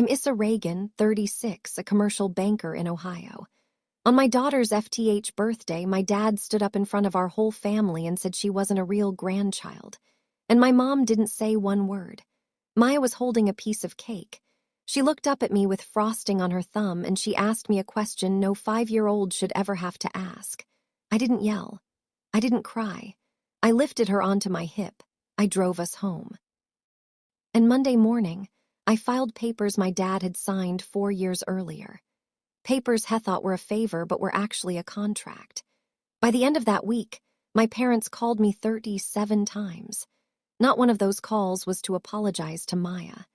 I'm Issa Reagan, 36, a commercial banker in Ohio. On my daughter's FTH birthday, my dad stood up in front of our whole family and said she wasn't a real grandchild. And my mom didn't say one word. Maya was holding a piece of cake. She looked up at me with frosting on her thumb and she asked me a question no 5-year-old should ever have to ask. I didn't yell. I didn't cry. I lifted her onto my hip. I drove us home. And Monday morning, I filed papers my dad had signed 4 years earlier. Papers He thought were a favor but were actually a contract. By the end of that week, my parents called me 37 times. Not one of those calls was to apologize to Maya.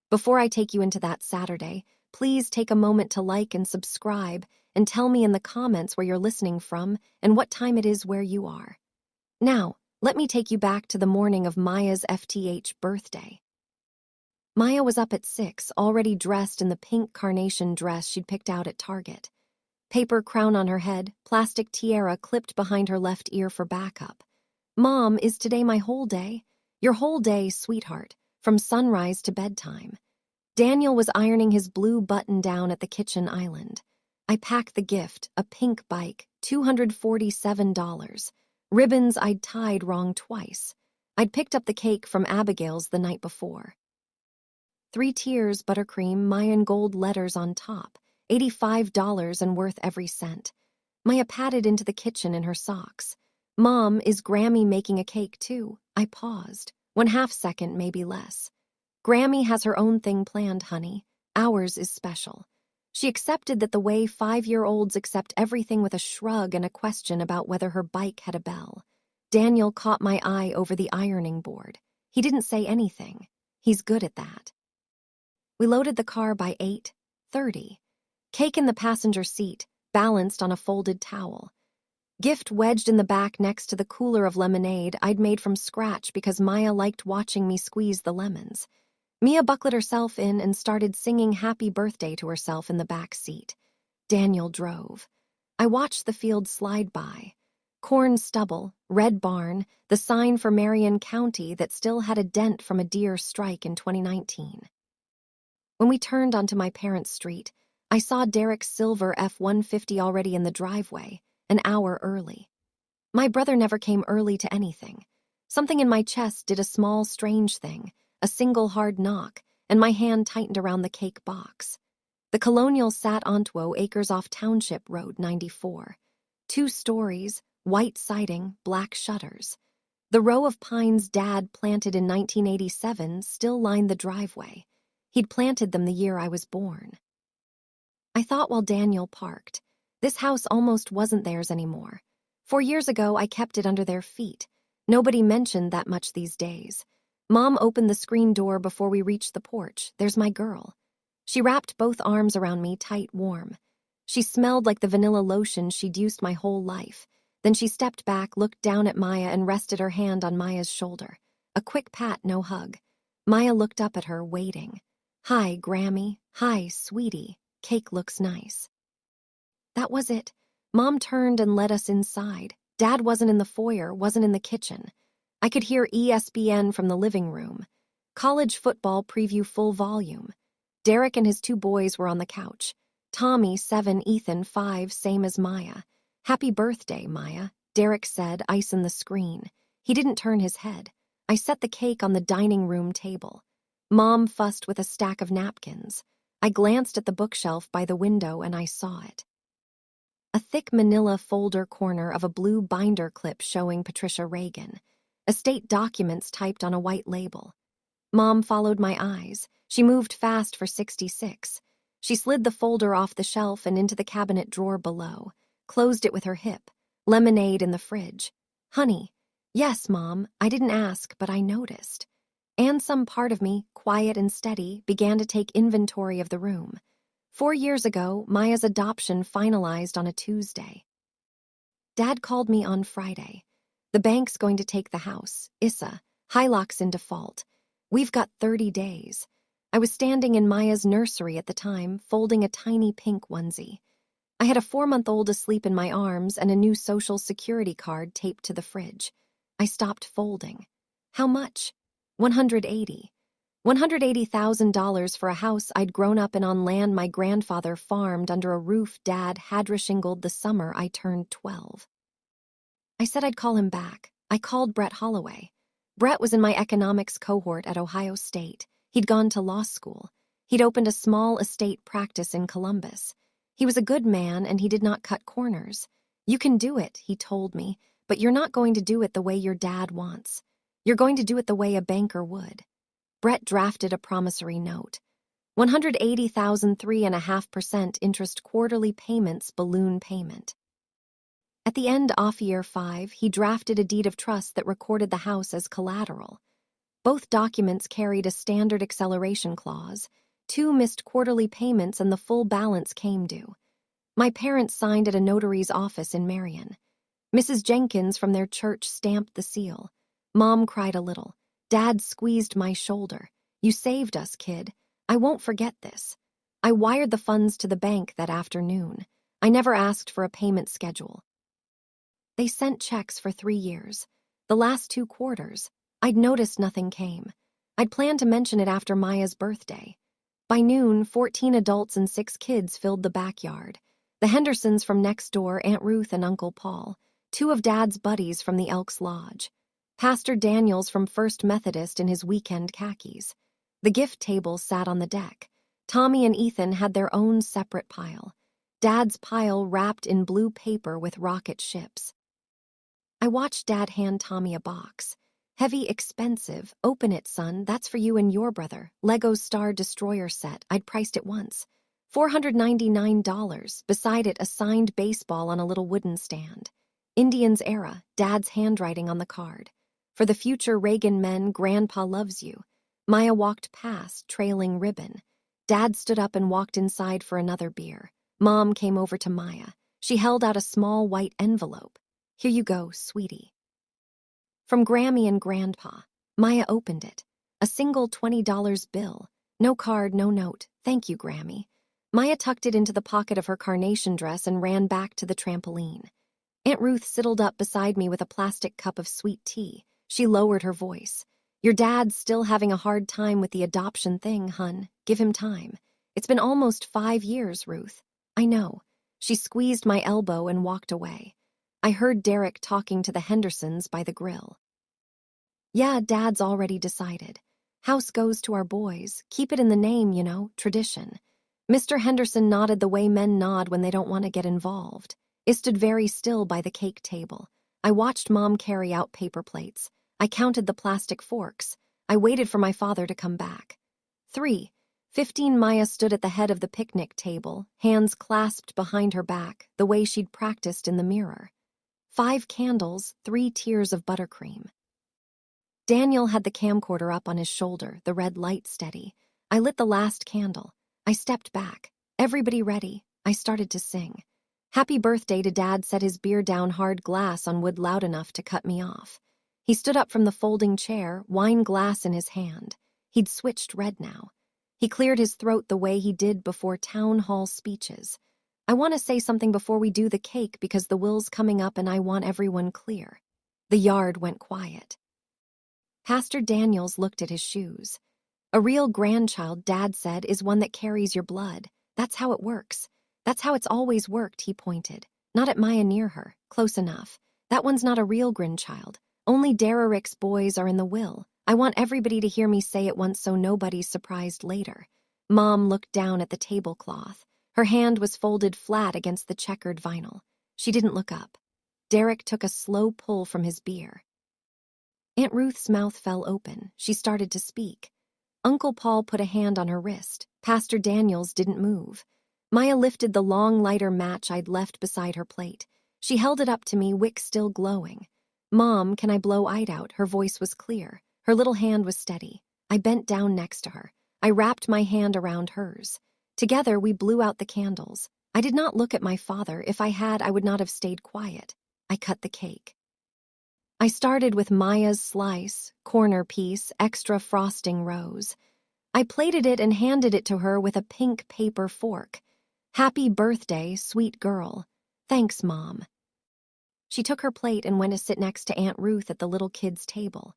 Before I take you into that Saturday, please take a moment to like and subscribe and tell me in the comments where you're listening from and what time it is where you are. Now, let me take you back to the morning of Maya's FTH birthday. Maya was up at 6, already dressed in the pink carnation dress she'd picked out at Target. Paper crown on her head, plastic tiara clipped behind her left ear for backup. "Mom, is today my whole day?" "Your whole day, sweetheart, from sunrise to bedtime." Daniel was ironing his blue button-down at the kitchen island. I packed the gift, a pink bike, $247. Ribbons I'd tied wrong twice. I'd picked up the cake from Abigail's the night before. 3 tiers, buttercream, Mayan gold letters on top, $85 and worth every cent. Maya padded into the kitchen in her socks. "Mom, is Grammy making a cake too?" I paused. 1/2 second, maybe less. "Grammy has her own thing planned, honey. Ours is special." She accepted that the way 5-year-olds accept everything with a shrug and a question about whether her bike had a bell. Daniel caught my eye over the ironing board. He didn't say anything. He's good at that. We loaded the car by 8:30. Cake in the passenger seat, balanced on a folded towel. Gift wedged in the back next to the cooler of lemonade I'd made from scratch because Maya liked watching me squeeze the lemons. Mia buckled herself in and started singing happy birthday to herself in the back seat. Daniel drove. I watched the field slide by. Corn stubble, red barn, the sign for Marion County that still had a dent from a deer strike in 2019. When we turned onto my parents' street, I saw Derek's silver F-150 already in the driveway, an hour early. My brother never came early to anything. Something in my chest did a small, strange thing, a single hard knock, and my hand tightened around the cake box. The Colonial sat Ontwo acres off Township Road 94. 2 stories, white siding, black shutters. The row of pines Dad planted in 1987 still lined the driveway. He'd planted them the year I was born. I thought while Daniel parked, this house almost wasn't theirs anymore. 4 years ago, I kept it under their feet. Nobody mentioned that much these days. Mom opened the screen door before we reached the porch. "There's my girl." She wrapped both arms around me tight, warm. She smelled like the vanilla lotion she'd used my whole life. Then she stepped back, looked down at Maya, and rested her hand on Maya's shoulder. A quick pat, no hug. Maya looked up at her, waiting. "Hi, Grammy. Hi, sweetie. Cake looks nice." That was it. Mom turned and led us inside. Dad wasn't in the foyer, wasn't in the kitchen. I could hear ESPN from the living room. College football preview full volume. Derek and his 2 boys were on the couch. Tommy, 7, Ethan, 5, same as Maya. "Happy birthday, Maya," Derek said, icing the screen. He didn't turn his head. I set the cake on the dining room table. Mom fussed with a stack of napkins. I glanced at the bookshelf by the window and I saw it. A thick manila folder corner of a blue binder clip showing Patricia Reagan. Estate documents typed on a white label. Mom followed my eyes. She moved fast for 66. She slid the folder off the shelf and into the cabinet drawer below, closed it with her hip. Lemonade in the fridge. "Honey." "Yes, Mom, I didn't ask, but I noticed." And some part of me, quiet and steady, began to take inventory of the room. 4 years ago, Maya's adoption finalized on a Tuesday. Dad called me on Friday. "The bank's going to take the house. Issa, Hilock's in default. We've got 30 days. I was standing in Maya's nursery at the time, folding a tiny pink onesie. I had a 4-month-old asleep in my arms and a new Social Security card taped to the fridge. I stopped folding. "How much?" "$180. $180,000 for a house I'd grown up in on land my grandfather farmed under a roof Dad had reshingled the summer I turned 12. I said I'd call him back. I called Brett Holloway. Brett was in my economics cohort at Ohio State. He'd gone to law school. He'd opened a small estate practice in Columbus. He was a good man and he did not cut corners. You can do it, he told me, but you're not going to do it the way your dad wants. You're going to do it the way a banker would. Brett drafted a promissory note. 180,000 3.5% interest quarterly payments balloon payment. At the end off year 5, he drafted a deed of trust that recorded the house as collateral. Both documents carried a standard acceleration clause. 2 missed quarterly payments and the full balance came due. My parents signed at a notary's office in Marion. Mrs. Jenkins from their church stamped the seal. Mom cried a little. Dad squeezed my shoulder. You saved us, kid. I won't forget this. I wired the funds to the bank that afternoon. I never asked for a payment schedule. They sent checks for 3 years. The last 2 quarters, I'd noticed nothing came. I'd planned to mention it after Maya's birthday. By noon, 14 adults and 6 kids filled the backyard. The Hendersons from next door, Aunt Ruth and Uncle Paul, 2 of Dad's buddies from the Elks Lodge, Pastor Daniels from First Methodist in his weekend khakis. The gift table sat on the deck. Tommy and Ethan had their own separate pile. Dad's pile wrapped in blue paper with rocket ships. I watched Dad hand Tommy a box. Heavy, expensive. Open it, son. That's for you and your brother. Lego Star Destroyer set. I'd priced it once. $499. Beside it, a signed baseball on a little wooden stand. Indians era. Dad's handwriting on the card. For the future Reagan men, Grandpa loves you. Maya walked past, trailing ribbon. Dad stood up and walked inside for another beer. Mom came over to Maya. She held out a small white envelope. Here you go, sweetie. From Grammy and Grandpa. Maya opened it. A single $20 bill. No card, no note. Thank you, Grammy. Maya tucked it into the pocket of her carnation dress and ran back to the trampoline. Aunt Ruth sidled up beside me with a plastic cup of sweet tea. She lowered her voice. Your dad's still having a hard time with the adoption thing, hun. Give him time. It's been almost 5 years, Ruth. I know. She squeezed my elbow and walked away. I heard Derek talking to the Hendersons by the grill. Yeah, Dad's already decided. House goes to our boys. Keep it in the name, you know, tradition. Mr. Henderson nodded the way men nod when they don't want to get involved. I stood very still by the cake table. I watched Mom carry out paper plates. I counted the plastic forks. I waited for my father to come back. 3. 15 Maya stood at the head of the picnic table, hands clasped behind her back, the way she'd practiced in the mirror. 5 candles, 3 tiers of buttercream. Daniel had the camcorder up on his shoulder, the red light steady. I lit the last candle. I stepped back. Everybody ready. I started to sing. Happy birthday to Dad set his beer down hard glass on wood loud enough to cut me off. He stood up from the folding chair, wine glass in his hand. He'd switched red now. He cleared his throat the way he did before town hall speeches. I want to say something before we do the cake because the will's coming up and I want everyone clear. The yard went quiet. Pastor Daniels looked at his shoes. A real grandchild, Dad said, is one that carries your blood. That's how it works. That's how it's always worked, he pointed. Not at Maya near her. Close enough. That one's not a real grandchild. Only Derrick's boys are in the will. I want everybody to hear me say it once so nobody's surprised later. Mom looked down at the tablecloth. Her hand was folded flat against the checkered vinyl. She didn't look up. Derrick took a slow pull from his beer. Aunt Ruth's mouth fell open. She started to speak. Uncle Paul put a hand on her wrist. Pastor Daniels didn't move. Maya lifted the long lighter match I'd left beside her plate. She held it up to me, wick still glowing. Mom, can I blow I'd out? Her voice was clear. Her little hand was steady. I bent down next to her. I wrapped my hand around hers. Together, we blew out the candles. I did not look at my father. If I had, I would not have stayed quiet. I cut the cake. I started with Maya's slice, corner piece, extra frosting rose. I plated it and handed it to her with a pink paper fork. Happy birthday, sweet girl. Thanks, Mom. She took her plate and went to sit next to Aunt Ruth at the little kids' table.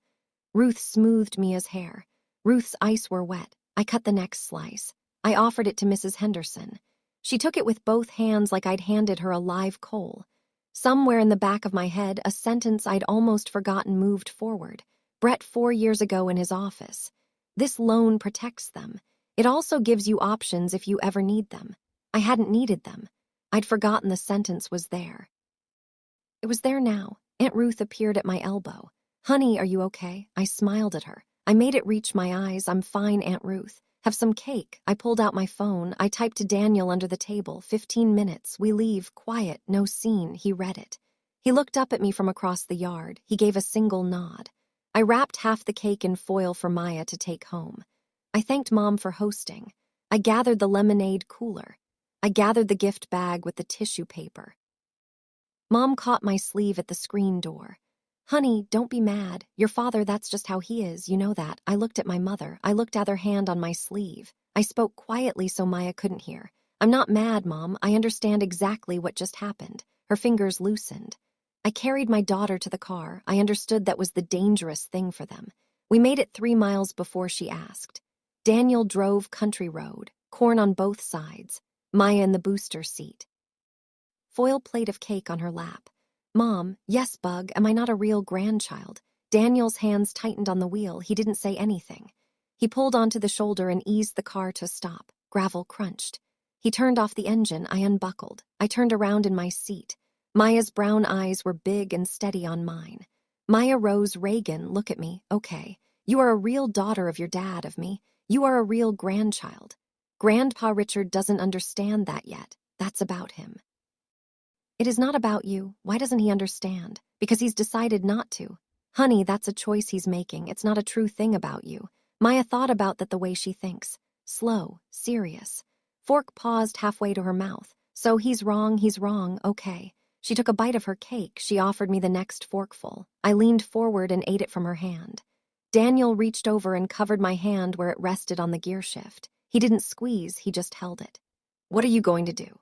Ruth smoothed Mia's hair. Ruth's eyes were wet. I cut the next slice. I offered it to Mrs. Henderson. She took it with both hands like I'd handed her a live coal. Somewhere in the back of my head, a sentence I'd almost forgotten moved forward. Brett 4 years ago in his office. This loan protects them. It also gives you options if you ever need them. I hadn't needed them. I'd forgotten the sentence was there. It was there now. Aunt Ruth appeared at my elbow. "Honey, are you okay?" I smiled at her. I made it reach my eyes. "I'm fine, Aunt Ruth. Have some cake." I pulled out my phone. I typed to Daniel under the table. 15 minutes. We leave. Quiet. No scene. He read it. He looked up at me from across the yard. He gave a single nod. I wrapped half the cake in foil for Maya to take home. I thanked Mom for hosting. I gathered the lemonade cooler. I gathered the gift bag with the tissue paper. Mom caught my sleeve at the screen door. "Honey, don't be mad. Your father, that's just how he is, you know that." I looked at my mother. I looked at her hand on my sleeve. I spoke quietly so Maya couldn't hear. "I'm not mad, Mom. I understand exactly what just happened." Her fingers loosened. I carried my daughter to the car. I understood that was the dangerous thing for them. We made it 3 miles before she asked. Daniel drove country road, corn on both sides, Maya in the booster seat. Foil plate of cake on her lap. "Mom, yes, Bug, am I not a real grandchild?" Daniel's hands tightened on the wheel. He didn't say anything. He pulled onto the shoulder and eased the car to a stop. Gravel crunched. He turned off the engine. I unbuckled. I turned around in my seat. Maya's brown eyes were big and steady on mine. "Maya Rose Reagan, look at me. Okay. You are a real daughter of your dad, of me. You are a real grandchild. Grandpa Richard doesn't understand that yet. That's about him." "It is not about you. Why doesn't he understand?" "Because he's decided not to." "Honey, that's a choice he's making. It's not a true thing about you." Maya thought about that the way she thinks. Slow, serious. Fork paused halfway to her mouth. "So he's wrong, okay." She took a bite of her cake. She offered me the next forkful. I leaned forward and ate it from her hand. Daniel reached over and covered my hand where it rested on the gear shift. He didn't squeeze, he just held it. "What are you going to do?"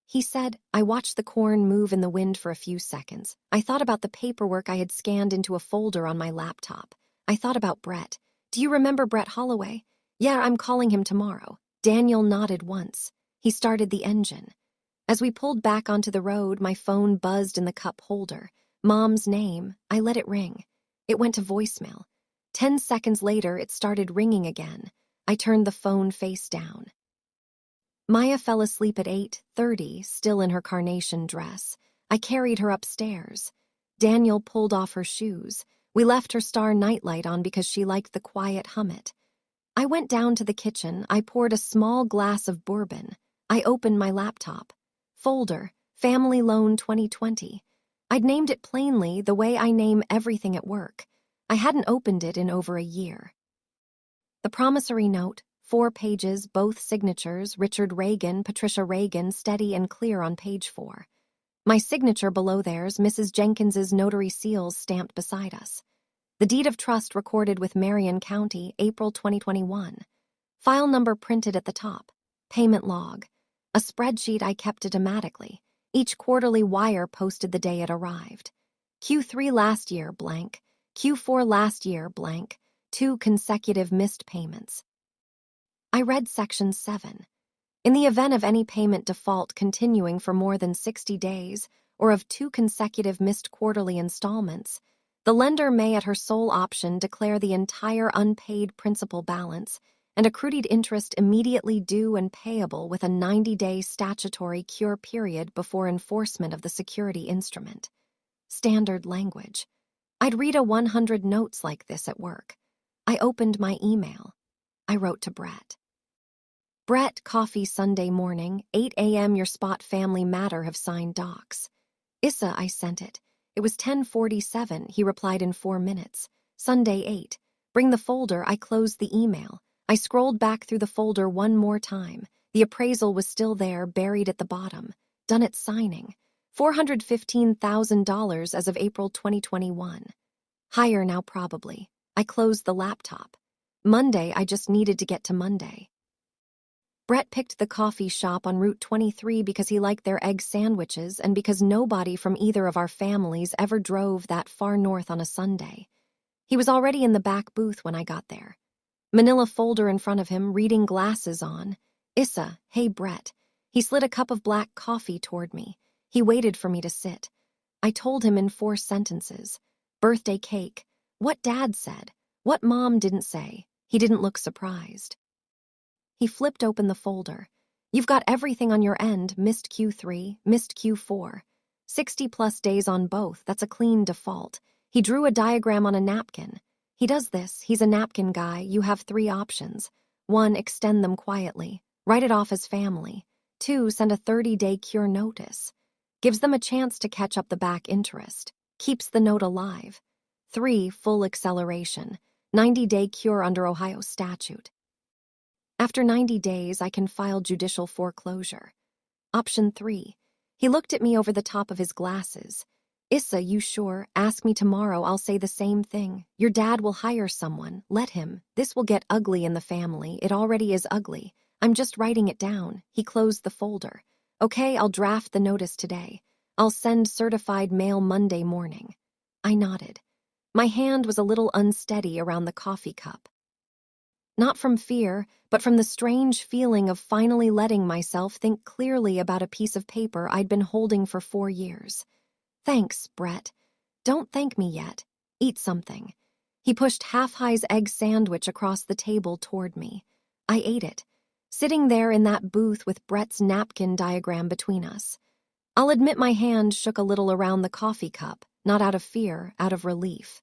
he said. I watched the corn move in the wind for a few seconds. I thought about the paperwork I had scanned into a folder on my laptop. I thought about Brett. "Do you remember Brett Holloway?" "Yeah, I'm calling him tomorrow." Daniel nodded once. He started the engine. As we pulled back onto the road, my phone buzzed in the cup holder. Mom's name. I let it ring. It went to voicemail. 10 seconds later, it started ringing again. I turned the phone face down. Maya fell asleep at 8:30, still in her carnation dress. I carried her upstairs. Daniel pulled off her shoes. We left her star nightlight on because she liked the quiet hum it. I went down to the kitchen. I poured a small glass of bourbon. I opened my laptop. Folder, Family Loan 2020. I'd named it plainly, the way I name everything at work. I hadn't opened it in over a year. The promissory note, 4 pages, both signatures, Richard Reagan, Patricia Reagan, steady and clear on page 4. My signature below theirs, Mrs. Jenkins's notary seals stamped beside us. The deed of trust recorded with Marion County, April 2021. File number printed at the top. Payment log. A spreadsheet I kept automatically. Each quarterly wire posted the day it arrived. Q3 last year, blank. Q4 last year, blank. 2 consecutive missed payments. I read Section 7. In the event of any payment default continuing for more than 60 days or of 2 consecutive missed quarterly installments, the lender may at her sole option declare the entire unpaid principal balance and accrued interest immediately due and payable with a 90-day statutory cure period before enforcement of the security instrument. Standard language. I'd read a 100 notes like this at work. I opened my email. I wrote to Brett. "Brett, coffee Sunday morning, 8 a.m. Your spot family matter have signed docs." "Issa," I sent it. It was 10:47. He replied in 4 minutes. Sunday 8. "Bring the folder." I closed the email. I scrolled back through the folder one more time. The appraisal was still there, buried at the bottom. Done at signing. $415,000 as of April 2021. Higher now probably. I closed the laptop. Monday, I just needed to get to Monday. Brett picked the coffee shop on Route 23 because he liked their egg sandwiches and because nobody from either of our families ever drove that far north on a Sunday. He was already in the back booth when I got there. Manila folder in front of him, reading glasses on. Issa, hey Brett. He slid a cup of black coffee toward me. He waited for me to sit. I told him in 4 sentences. Birthday cake. What Dad said. What Mom didn't say. He didn't look surprised. He flipped open the folder. You've got everything on your end, missed Q3, missed Q4. 60+ days on both, that's a clean default. He drew a diagram on a napkin. He does this, he's a napkin guy, you have 3 options. 1, extend them quietly. Write it off as family. 2, send a 30-day cure notice. Gives them a chance to catch up the back interest. Keeps the note alive. 3, full acceleration. 90-day cure under Ohio statute. After 90 days, I can file judicial foreclosure. Option 3. He looked at me over the top of his glasses. Issa, you sure? Ask me tomorrow, I'll say the same thing. Your dad will hire someone. Let him. This will get ugly in the family. It already is ugly. I'm just writing it down. He closed the folder. Okay, I'll draft the notice today. I'll send certified mail Monday morning. I nodded. My hand was a little unsteady around the coffee cup. Not from fear, but from the strange feeling of finally letting myself think clearly about a piece of paper I'd been holding for 4 years. Thanks, Brett. Don't thank me yet. Eat something. He pushed Half-High's egg sandwich across the table toward me. I ate it, sitting there in that booth with Brett's napkin diagram between us. I'll admit my hand shook a little around the coffee cup, not out of fear, out of relief.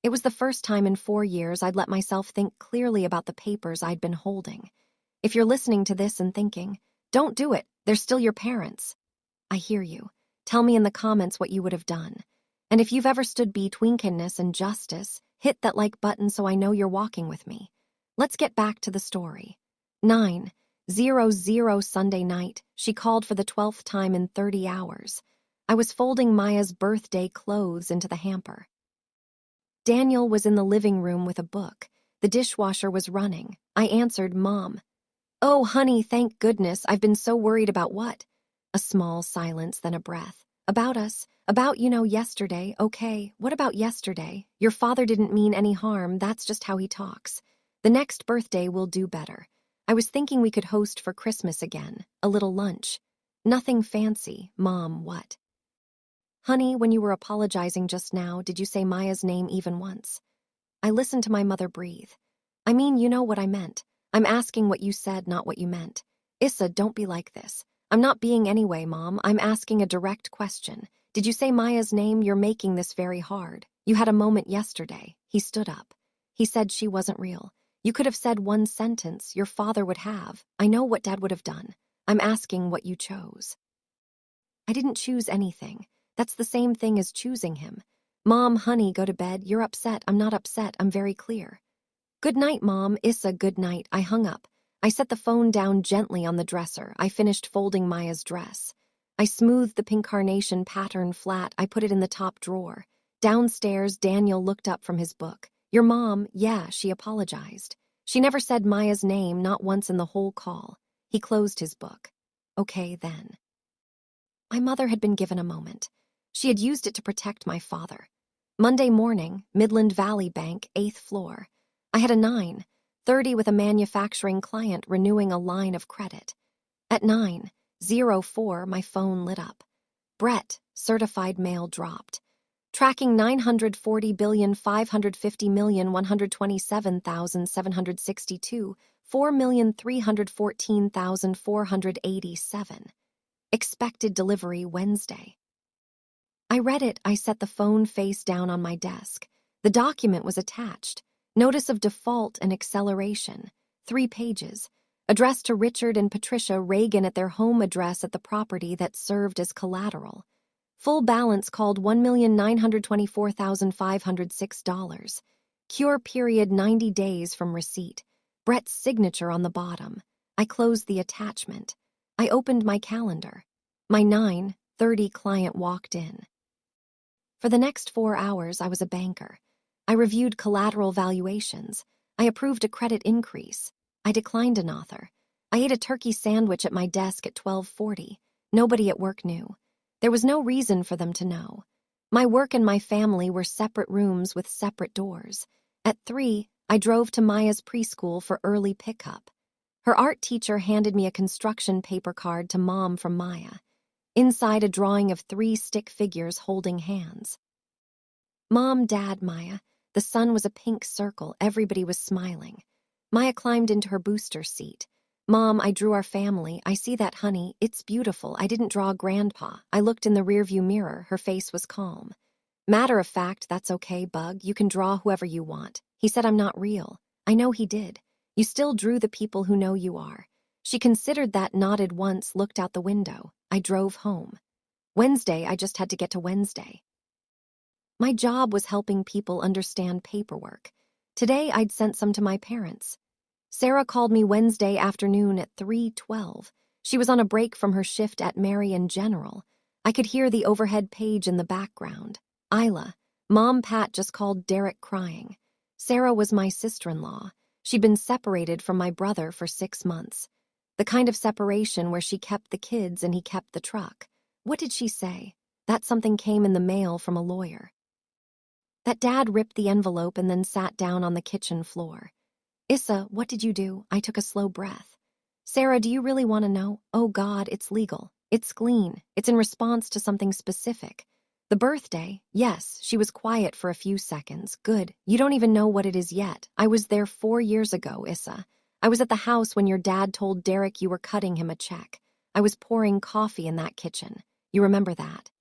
It was the first time in 4 years I'd let myself think clearly about the papers I'd been holding. If you're listening to this and thinking, don't do it, they're still your parents. I hear you. Tell me in the comments what you would have done. And if you've ever stood betweenness and justice, hit that like button so I know you're walking with me. Let's get back to the story. 9:00 Sunday night, she called for the 12th time in 30 hours. I was folding Maya's birthday clothes into the hamper. Daniel was in the living room with a book. The dishwasher was running. I answered, Mom. Oh, honey, thank goodness. I've been so worried about what? A small silence, then a breath. About us. About, yesterday. Okay, what about yesterday? Your father didn't mean any harm. That's just how he talks. The next birthday will do better. I was thinking we could host for Christmas again. A little lunch. Nothing fancy. Mom, what? Honey, when you were apologizing just now, did you say Maya's name even once? I listened to my mother breathe. I mean, you know what I meant. I'm asking what you said, not what you meant. Issa, don't be like this. I'm not being anyway, Mom. I'm asking a direct question. Did you say Maya's name? You're making this very hard. You had a moment yesterday. He stood up. He said she wasn't real. You could have said 1 sentence. Your father would have. I know what Dad would have done. I'm asking what you chose. I didn't choose anything. That's the same thing as choosing him. Mom, honey, go to bed. You're upset. I'm not upset. I'm very clear. Good night, Mom. Issa, good night. I hung up. I set the phone down gently on the dresser. I finished folding Maya's dress. I smoothed the pink carnation pattern flat. I put it in the top drawer. Downstairs, Daniel looked up from his book. Your mom, yeah, she apologized. She never said Maya's name, not once in the whole call. He closed his book. Okay, then. My mother had been given a moment. She had used it to protect my father. Monday morning, Midland Valley Bank, 8th floor. I had a 9:30 with a manufacturing client renewing a line of credit. At 9:04, my phone lit up. Brett, certified mail dropped. Tracking 940,550,127,762, 4,314,487. Expected delivery Wednesday. I read it. I set the phone face down on my desk. The document was attached. Notice of default and acceleration. 3 pages. Addressed to Richard and Patricia Reagan at their home address at the property that served as collateral. Full balance called $1,924,506. Cure period 90 days from receipt. Brett's signature on the bottom. I closed the attachment. I opened my calendar. My 9:30 client walked in. For the next 4 hours, I was a banker. I reviewed collateral valuations. I approved a credit increase. I declined an author. I ate a turkey sandwich at my desk at 12:40. Nobody at work knew. There was no reason for them to know. My work and my family were separate rooms with separate doors. At 3, I drove to Maya's preschool for early pickup. Her art teacher handed me a construction paper card to Mom from Maya. Inside, a drawing of 3 stick figures holding hands. Mom, Dad, Maya. The sun was a pink circle. Everybody was smiling. Maya climbed into her booster seat. Mom, I drew our family. I see that, honey. It's beautiful. I didn't draw Grandpa. I looked in the rearview mirror. Her face was calm. Matter of fact, that's okay, Bug. You can draw whoever you want. He said I'm not real. I know he did. You still drew the people who know you are. She considered that, nodded once, looked out the window. I drove home. Wednesday, I just had to get to Wednesday. My job was helping people understand paperwork. Today, I'd sent some to my parents. Sarah called me Wednesday afternoon at 3:12. She was on a break from her shift at Marion General. I could hear the overhead page in the background. Isla, Mom, Pat just called Derek crying. Sarah was my sister-in-law. She'd been separated from my brother for 6 months. The kind of separation where she kept the kids and he kept the truck. What did she say? That something came in the mail from a lawyer. That Dad ripped the envelope and then sat down on the kitchen floor. Issa, what did you do? I took a slow breath. Sarah, do you really want to know? Oh God, it's legal. It's clean. It's in response to something specific. The birthday? Yes, she was quiet for a few seconds. Good. You don't even know what it is yet. I was there 4 years ago, Issa. I was at the house when your dad told Derek you were cutting him a check. I was pouring coffee in that kitchen. You remember that?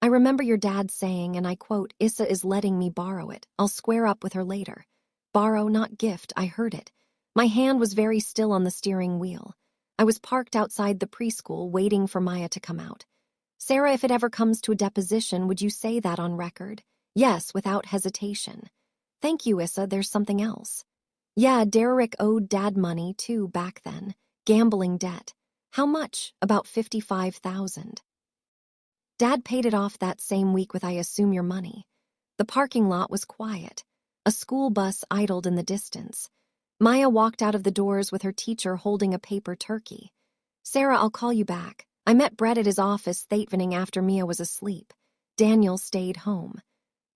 I remember your dad saying, and I quote, Issa is letting me borrow it. I'll square up with her later. Borrow, not gift. I heard it. My hand was very still on the steering wheel. I was parked outside the preschool waiting for Maya to come out. Sarah, if it ever comes to a deposition, would you say that on record? Yes, without hesitation. Thank you, Issa. There's something else. Yeah, Derek owed Dad money, too, back then. Gambling debt. How much? About $55,000. Dad paid it off that same week with, I assume, your money. The parking lot was quiet. A school bus idled in the distance. Maya walked out of the doors with her teacher holding a paper turkey. Sarah, I'll call you back. I met Brett at his office that evening after Mia was asleep. Daniel stayed home.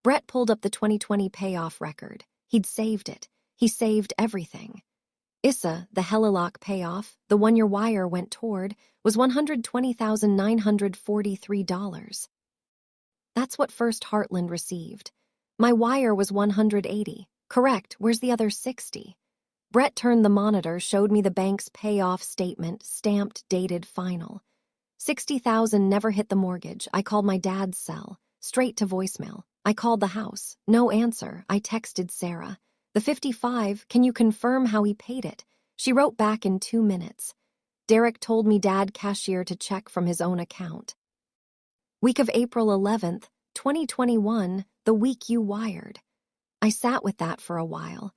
Brett pulled up the 2020 payoff record. He'd saved it. He saved everything. Issa, the Helilock payoff, the one your wire went toward, was $120,943. That's what First Heartland received. My wire was $180. Correct, where's the other $60? Brett turned the monitor, showed me the bank's payoff statement, stamped, dated, final. $60,000 never hit the mortgage. I called my dad's cell. Straight to voicemail. I called the house. No answer. I texted Sarah. The 55, can you confirm how he paid it? She wrote back in 2 minutes. Derek told me Dad cashiered a check from his own account. Week of April 11th, 2021, the week you wired. I sat with that for a while.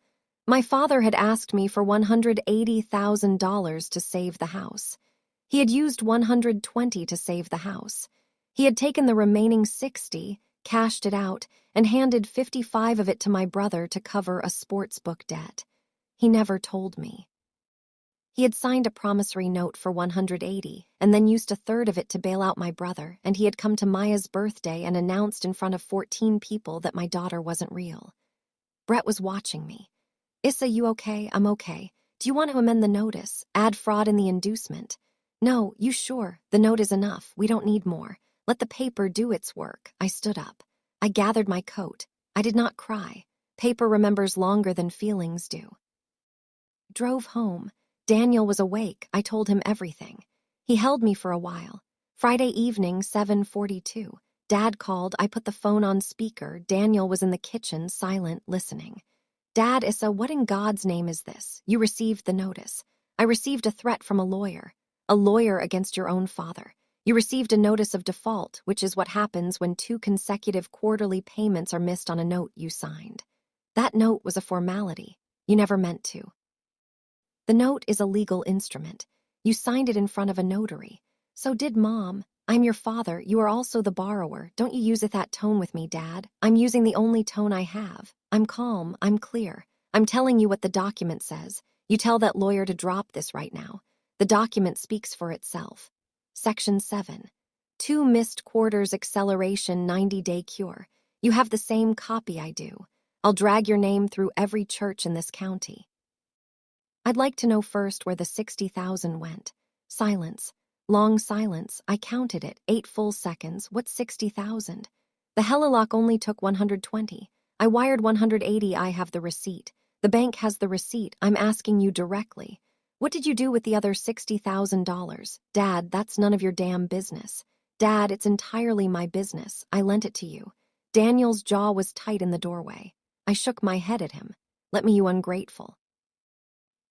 My father had asked me for $180,000 to save the house. He had used $120 to save the house. He had taken the remaining $60, cashed it out, and handed $55 of it to my brother to cover a sportsbook debt. He never told me. He had signed a promissory note for $180 and then used a third of it to bail out my brother, and he had come to Maya's birthday and announced in front of 14 people that my daughter wasn't real. Brett was watching me. Issa, you okay? I'm okay. Do you want to amend the notice? Add fraud in the inducement? No, you sure? The note is enough. We don't need more. Let the paper do its work. I stood up. I gathered my coat. I did not cry. Paper remembers longer than feelings do. Drove home. Daniel was awake. I told him everything. He held me for a while. Friday evening, 7:42. Dad called. I put the phone on speaker. Daniel was in the kitchen, silent, listening. Dad, Issa, what in God's name is this? You received the notice. I received a threat from a lawyer against your own father. You received a notice of default, which is what happens when 2 consecutive quarterly payments are missed on a note you signed. That note was a formality. You never meant to. The note is a legal instrument. You signed it in front of a notary. So did Mom. I'm your father. You are also the borrower. Don't you use it that tone with me, Dad. I'm using the only tone I have. I'm calm. I'm clear. I'm telling you what the document says. You tell that lawyer to drop this right now. The document speaks for itself. Section 7. 2 missed quarters acceleration 90-day cure. You have the same copy I do. I'll drag your name through every church in this county. I'd like to know first where the 60,000 went. Silence. Long silence. I counted it. 8 full seconds. What's 60,000? The Helilock only took 120. I wired 180. I have the receipt. The bank has the receipt. I'm asking you directly. What did you do with the other $60,000? Dad, that's none of your damn business. Dad, it's entirely my business. I lent it to you. Daniel's jaw was tight in the doorway. I shook my head at him. Let me, you ungrateful.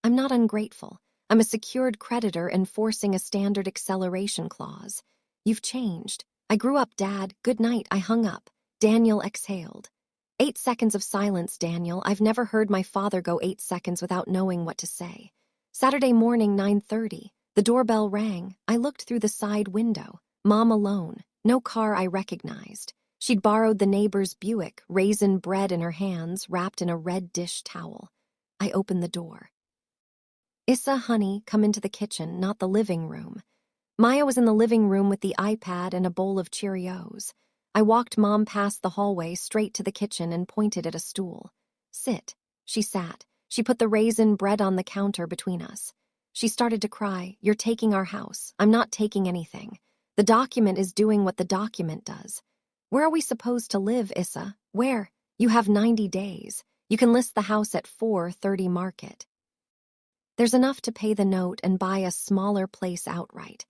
I'm not ungrateful. I'm a secured creditor enforcing a standard acceleration clause. You've changed. I grew up, Dad. Good night. I hung up. Daniel exhaled. 8 seconds of silence, Daniel. I've never heard my father go 8 seconds without knowing what to say. Saturday morning, 9:30. The doorbell rang. I looked through the side window. Mom alone. No car I recognized. She'd borrowed the neighbor's Buick, raisin bread in her hands, wrapped in a red dish towel. I opened the door. Issa, honey, come into the kitchen, not the living room. Maya was in the living room with the iPad and a bowl of Cheerios. I walked Mom past the hallway straight to the kitchen and pointed at a stool. Sit. She sat. She put the raisin bread on the counter between us. She started to cry. You're taking our house. I'm not taking anything. The document is doing what the document does. Where are we supposed to live, Issa? Where? You have 90 days. You can list the house at 430 Market. There's enough to pay the note and buy a smaller place outright.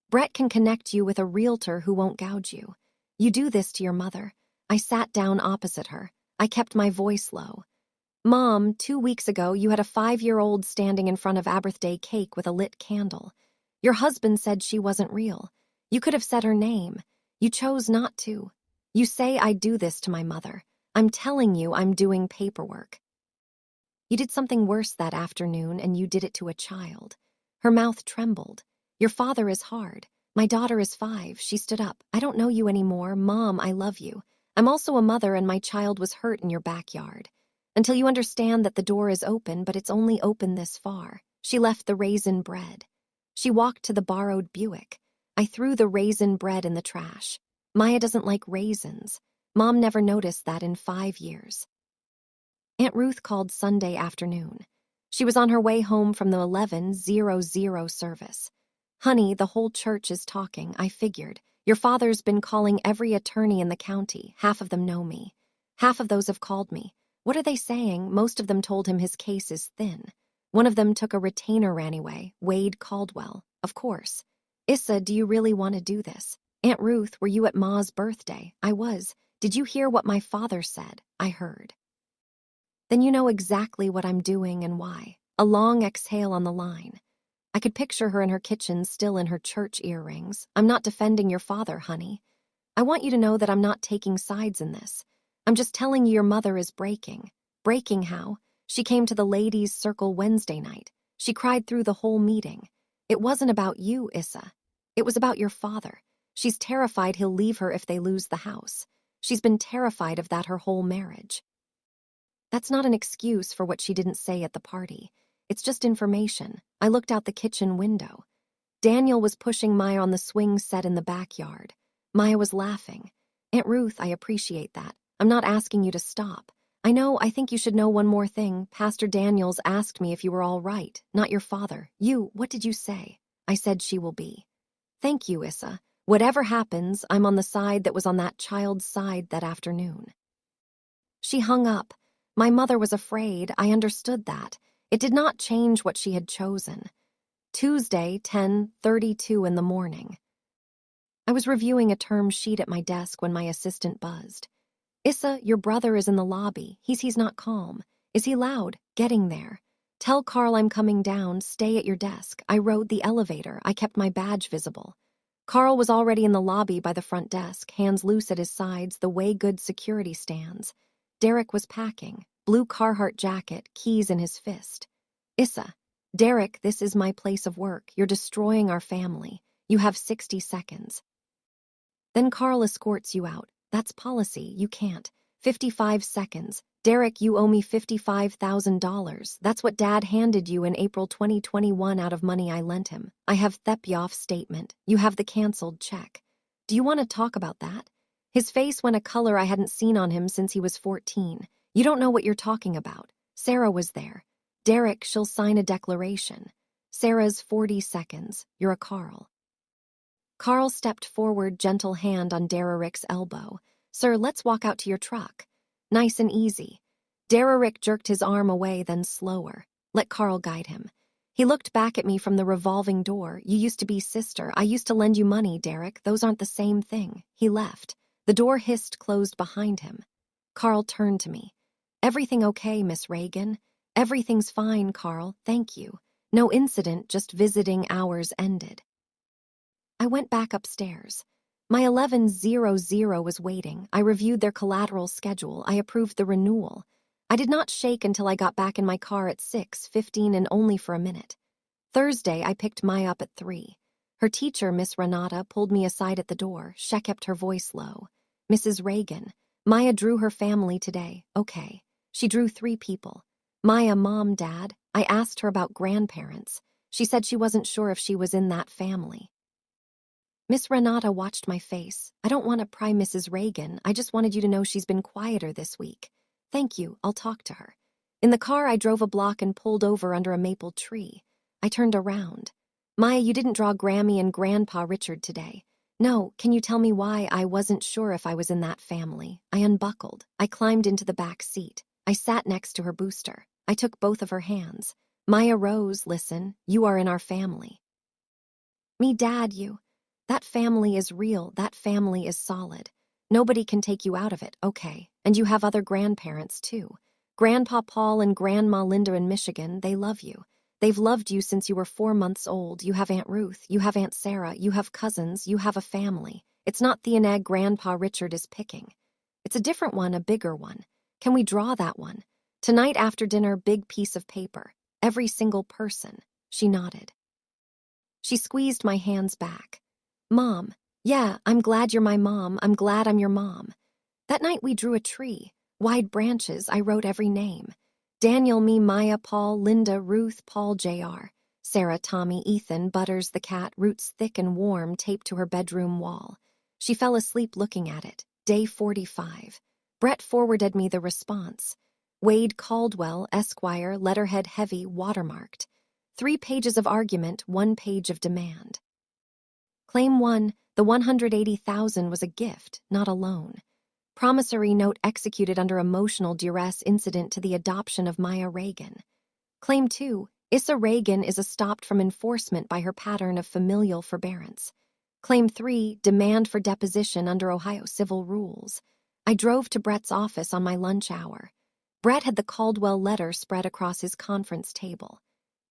Brett can connect you with a realtor who won't gouge you. You do this to your mother. I sat down opposite her. I kept my voice low. Mom, 2 weeks ago you had a 5-year-old standing in front of a birthday cake with a lit candle. Your husband said she wasn't real. You could have said her name. You chose not to. You say I do this to my mother. I'm telling you I'm doing paperwork. You did something worse that afternoon, and you did it to a child. Her mouth trembled. Your father is hard. My daughter is 5. She stood up. I don't know you anymore. Mom, I love you. I'm also a mother, and my child was hurt in your backyard. Until you understand that the door is open, but it's only open this far. She left the raisin bread. She walked to the borrowed Buick. I threw the raisin bread in the trash. Maya doesn't like raisins. Mom never noticed that in 5 years. Aunt Ruth called Sunday afternoon. She was on her way home from the 11:00 service. Honey, the whole church is talking, I figured. Your father's been calling every attorney in the county. Half of them know me. Half of those have called me. What are they saying? Most of them told him his case is thin. One of them took a retainer anyway, Wade Caldwell. Of course. Issa, do you really want to do this? Aunt Ruth, were you at Ma's birthday? I was. Did you hear what my father said? I heard. Then you know exactly what I'm doing and why. A long exhale on the line. I could picture her in her kitchen, still in her church earrings. I'm not defending your father, honey. I want you to know that I'm not taking sides in this. I'm just telling you your mother is breaking. Breaking how? She came to the ladies' circle Wednesday night. She cried through the whole meeting. It wasn't about you, Issa. It was about your father. She's terrified he'll leave her if they lose the house. She's been terrified of that her whole marriage. That's not an excuse for what she didn't say at the party. It's just information. I looked out the kitchen window. Daniel was pushing Maya on the swing set in the backyard. Maya was laughing. Aunt Ruth, I appreciate that. I'm not asking you to stop. I think you should know one more thing. Pastor Daniels asked me if you were all right, not your father. What did you say? I said she will be. Thank you, Issa. Whatever happens, I'm on the side that was on that child's side that afternoon. She hung up. My mother was afraid. I understood that. It did not change what she had chosen. Tuesday, 10:32 in the morning. I was reviewing a term sheet at my desk when my assistant buzzed. Issa, your brother is in the lobby. He's not calm. Is he loud? Getting there. Tell Carl I'm coming down. Stay at your desk. I rode the elevator. I kept my badge visible. Carl was already in the lobby by the front desk, hands loose at his sides, the way good security stands. Derek was packing, blue Carhartt jacket, keys in his fist. Issa, Derek, this is my place of work. You're destroying our family. You have 60 seconds. Then Carl escorts you out. That's policy. You can't. 55 seconds. Derek, you owe me $55,000. That's what Dad handed you in April 2021 out of money I lent him. I have Thepyoff's statement. You have the canceled check. Do you want to talk about that? His face went a color I hadn't seen on him since he was 14. You don't know what you're talking about. Sarah was there. Derek, she'll sign a declaration. Sarah's 40 seconds. You're a Carl. Carl stepped forward, gentle hand on Derek's elbow. Sir, let's walk out to your truck. Nice and easy. Derek jerked his arm away, then slower. Let Carl guide him. He looked back at me from the revolving door. You used to be sister. I used to lend you money, Derek. Those aren't the same thing. He left. The door hissed closed behind him. Carl turned to me. Everything okay, Miss Reagan? Everything's fine, Carl. Thank you. No incident, just visiting hours ended. I went back upstairs. My 11:00 was waiting. I reviewed their collateral schedule. I approved the renewal. I did not shake until I got back in my car at 6:15 and only for a minute. Thursday, I picked Maya up at 3. Her teacher, Miss Renata, pulled me aside at the door. She kept her voice low. Mrs. Reagan, Maya drew her family today. Okay. She drew 3 people. Maya, Mom, Dad. I asked her about grandparents. She said she wasn't sure if she was in that family. Miss Renata watched my face. I don't want to pry Mrs. Reagan. I just wanted you to know she's been quieter this week. Thank you. I'll talk to her. In the car, I drove a block and pulled over under a maple tree. I turned around. Maya, you didn't draw Grammy and Grandpa Richard today. No, can you tell me why? I wasn't sure if I was in that family. I unbuckled. I climbed into the back seat. I sat next to her booster. I took both of her hands. Maya rose. Listen, you are in our family. Me, Dad, you. That family is real. That family is solid. Nobody can take you out of it, okay? And you have other grandparents, too. Grandpa Paul and Grandma Linda in Michigan, they love you. They've loved you since you were 4 months old. You have Aunt Ruth, you have Aunt Sarah, you have cousins, you have a family. It's not the egg Grandpa Richard is picking. It's a different one, a bigger one. Can we draw that one? Tonight after dinner, big piece of paper. Every single person. She nodded. She squeezed my hands back. Mom. Yeah, I'm glad you're my mom. I'm glad I'm your mom. That night we drew a tree. Wide branches, I wrote every name. Daniel, me, Maya, Paul, Linda, Ruth, Paul, Jr. Sarah, Tommy, Ethan, Butters the cat, roots thick and warm, taped to her bedroom wall. She fell asleep looking at it. Day 45. Brett forwarded me the response. Wade Caldwell, Esquire, letterhead heavy, watermarked. 3 pages of argument, 1 page of demand. Claim 1, the $180,000 was a gift, not a loan. Promissory note executed under emotional duress incident to the adoption of Maya Reagan. Claim 2, Issa Reagan is stopped from enforcement by her pattern of familial forbearance. Claim 3, demand for deposition under Ohio civil rules. I drove to Brett's office on my lunch hour. Brett had the Caldwell letter spread across his conference table.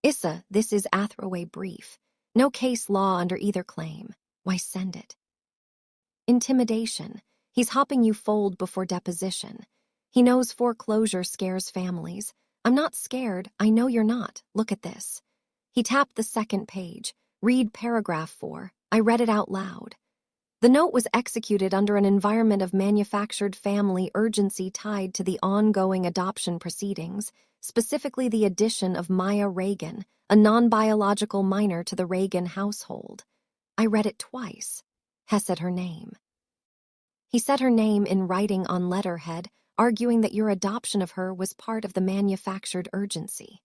Issa, this is Athroway brief. No case law under either claim. Why send it? Intimidation. He's hopping you fold before deposition. He knows foreclosure scares families. I'm not scared. I know you're not. Look at this. He tapped the second page. Read paragraph 4. I read it out loud. The note was executed under an environment of manufactured family urgency tied to the ongoing adoption proceedings, specifically the addition of Maya Reagan, a non-biological minor to the Reagan household. I read it twice. Hess said her name. He said her name in writing on letterhead, arguing that your adoption of her was part of the manufactured urgency.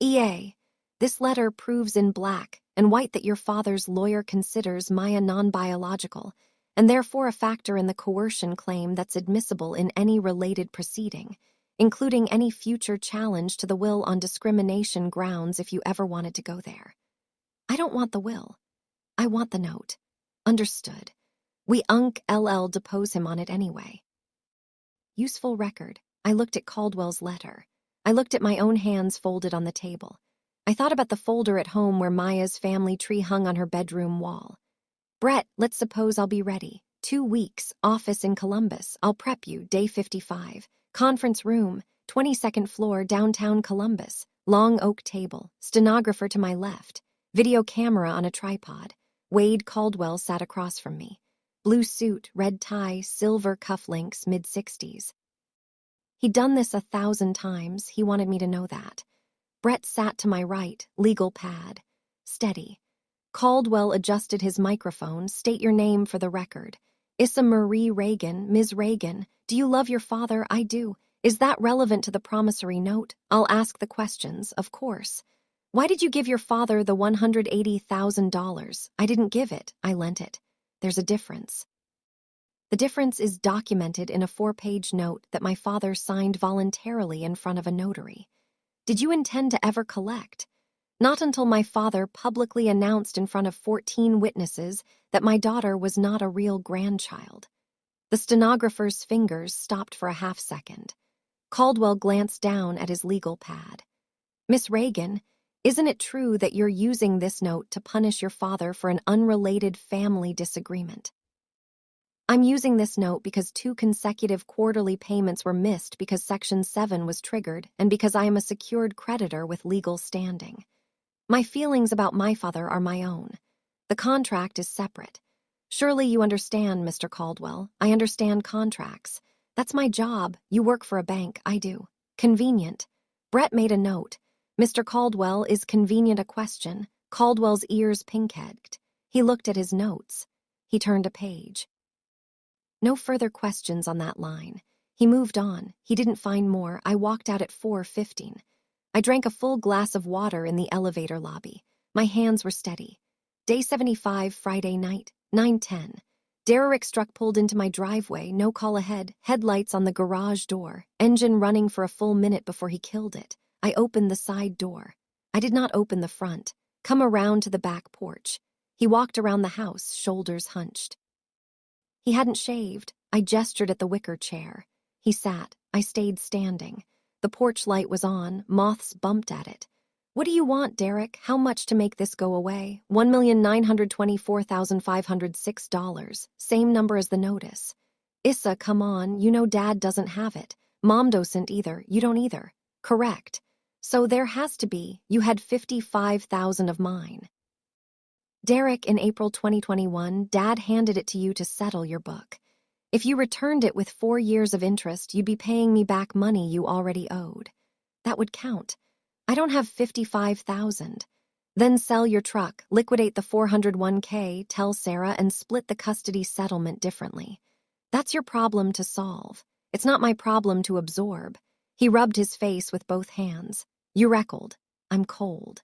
EA, this letter proves in black and white that your father's lawyer considers Maya non-biological, and therefore a factor in the coercion claim that's admissible in any related proceeding, including any future challenge to the will on discrimination grounds if you ever wanted to go there. I don't want the will. I want the note. Understood. We LL depose him on it anyway. Useful record. I looked at Caldwell's letter. I looked at my own hands folded on the table. I thought about the folder at home where Maya's family tree hung on her bedroom wall. Brett, let's suppose I'll be ready. 2 weeks, office in Columbus. I'll prep you, day 55. Conference room, 22nd floor, downtown Columbus. Long oak table, stenographer to my left. Video camera on a tripod. Wade Caldwell sat across from me. Blue suit, red tie, silver cufflinks, mid-60s. He'd done this 1,000 times. He wanted me to know that. Brett sat to my right, legal pad. Steady. Caldwell adjusted his microphone. State your name for the record. Issa Marie Reagan, Ms. Reagan. Do you love your father? I do. Is that relevant to the promissory note? I'll ask the questions, of course. Why did you give your father the $180,000? I didn't give it, I lent it. There's a difference. The difference is documented in a 4-page note that my father signed voluntarily in front of a notary. Did you intend to ever collect? Not until my father publicly announced in front of 14 witnesses that my daughter was not a real grandchild. The stenographer's fingers stopped for a half-second. Caldwell glanced down at his legal pad. Miss Reagan, isn't it true that you're using this note to punish your father for an unrelated family disagreement? I'm using this note because 2 consecutive quarterly payments were missed because Section 7 was triggered and because I am a secured creditor with legal standing. My feelings about my father are my own. The contract is separate. Surely you understand, Mr. Caldwell. I understand contracts. That's my job. You work for a bank. I do. Convenient. Brett made a note. Mr. Caldwell, is convenient a question? Caldwell's ears pink-headed. He looked at his notes. He turned a page. No further questions on that line. He moved on. He didn't find more. I walked out at 4:15. I drank a full glass of water in the elevator lobby. My hands were steady. Day 75, Friday night, 9:10. Derrick's truck pulled into my driveway, no call ahead, headlights on the garage door, engine running for a full minute before he killed it. I opened the side door. I did not open the front. Come around to the back porch. He walked around the house, shoulders hunched. He hadn't shaved. I gestured at the wicker chair. He sat. I stayed standing. The porch light was on. Moths bumped at it. What do you want, Derrick? How much to make this go away? $1,924,506. Same number as the notice. Issa, come on. You know Dad doesn't have it. Mom doesn't either. You don't either. Correct. So there has to be. You had 55,000 of mine. Derrick, in April 2021, Dad handed it to you to settle your book. If you returned it with 4 years of interest, you'd be paying me back money you already owed. That would count. I don't have 55,000. Then sell your truck, liquidate the 401k, tell Sarah, and split the custody settlement differently. That's your problem to solve. It's not my problem to absorb. He rubbed his face with both hands. You reckled. I'm cold.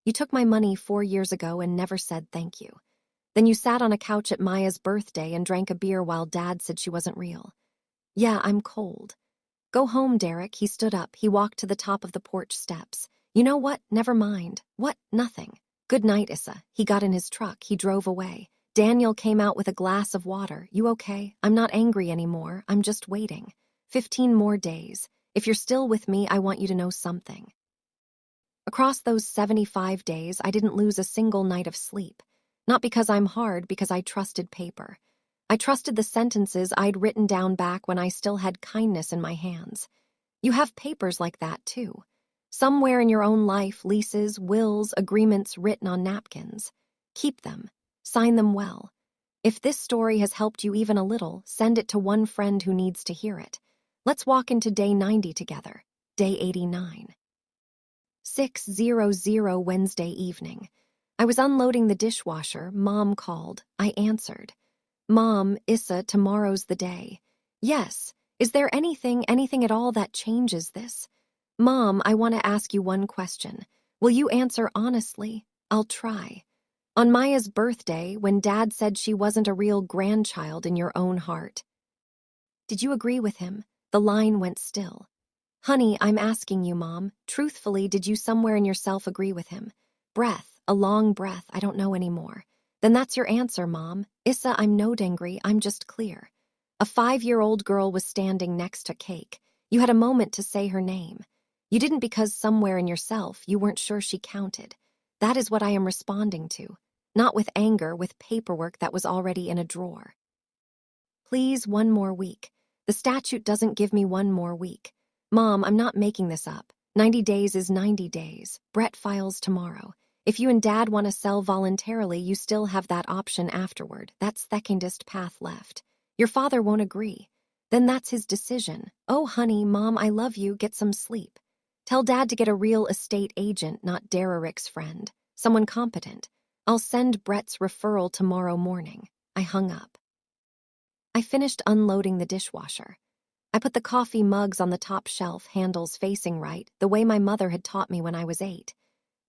You took my money 4 years ago and never said thank you. Then you sat on a couch at Maya's birthday and drank a beer while Dad said she wasn't real. Yeah, I'm cold. Go home, Derrick. He stood up. He walked to the top of the porch steps. You know what? Never mind. What? Nothing. Good night, Issa. He got in his truck. He drove away. Daniel came out with a glass of water. You okay? I'm not angry anymore. I'm just waiting. 15 more days. If you're still with me, I want you to know something. Across those 75 days, I didn't lose a single night of sleep. Not because I'm hard, because I trusted paper. I trusted the sentences I'd written down back when I still had kindness in my hands. You have papers like that, too. Somewhere in your own life, leases, wills, agreements written on napkins. Keep them. Sign them well. If this story has helped you even a little, send it to one friend who needs to hear it. Let's walk into day 90 together. Day 89. 6:00 Wednesday evening. I was unloading the dishwasher. Mom called. I answered. Mom, Issa, tomorrow's the day. Yes. Is there anything at all that changes this? Mom, I want to ask you one question. Will you answer honestly? I'll try. On Maya's birthday, when Dad said she wasn't a real grandchild in your own heart, did you agree with him? The line went still. Honey, I'm asking you, Mom. Truthfully, did you somewhere in yourself agree with him? Breath, a long breath, I don't know anymore. Then that's your answer, Mom. Issa, I'm no angry, I'm just clear. A 5-year-old girl was standing next to Cake. You had a moment to say her name. You didn't because somewhere in yourself you weren't sure she counted. That is what I am responding to. Not with anger, with paperwork that was already in a drawer. Please, 1 more week. The statute doesn't give me 1 more week. Mom, I'm not making this up. 90 days is 90 days. Brett files tomorrow. If you and Dad want to sell voluntarily, you still have that option afterward. That's secondest path left. Your father won't agree. Then that's his decision. Oh, honey, Mom, I love you. Get some sleep. Tell Dad to get a real estate agent, not Derrick's friend. Someone competent. I'll send Brett's referral tomorrow morning. I hung up. I finished unloading the dishwasher. I put the coffee mugs on the top shelf, handles facing right, the way my mother had taught me when I was 8.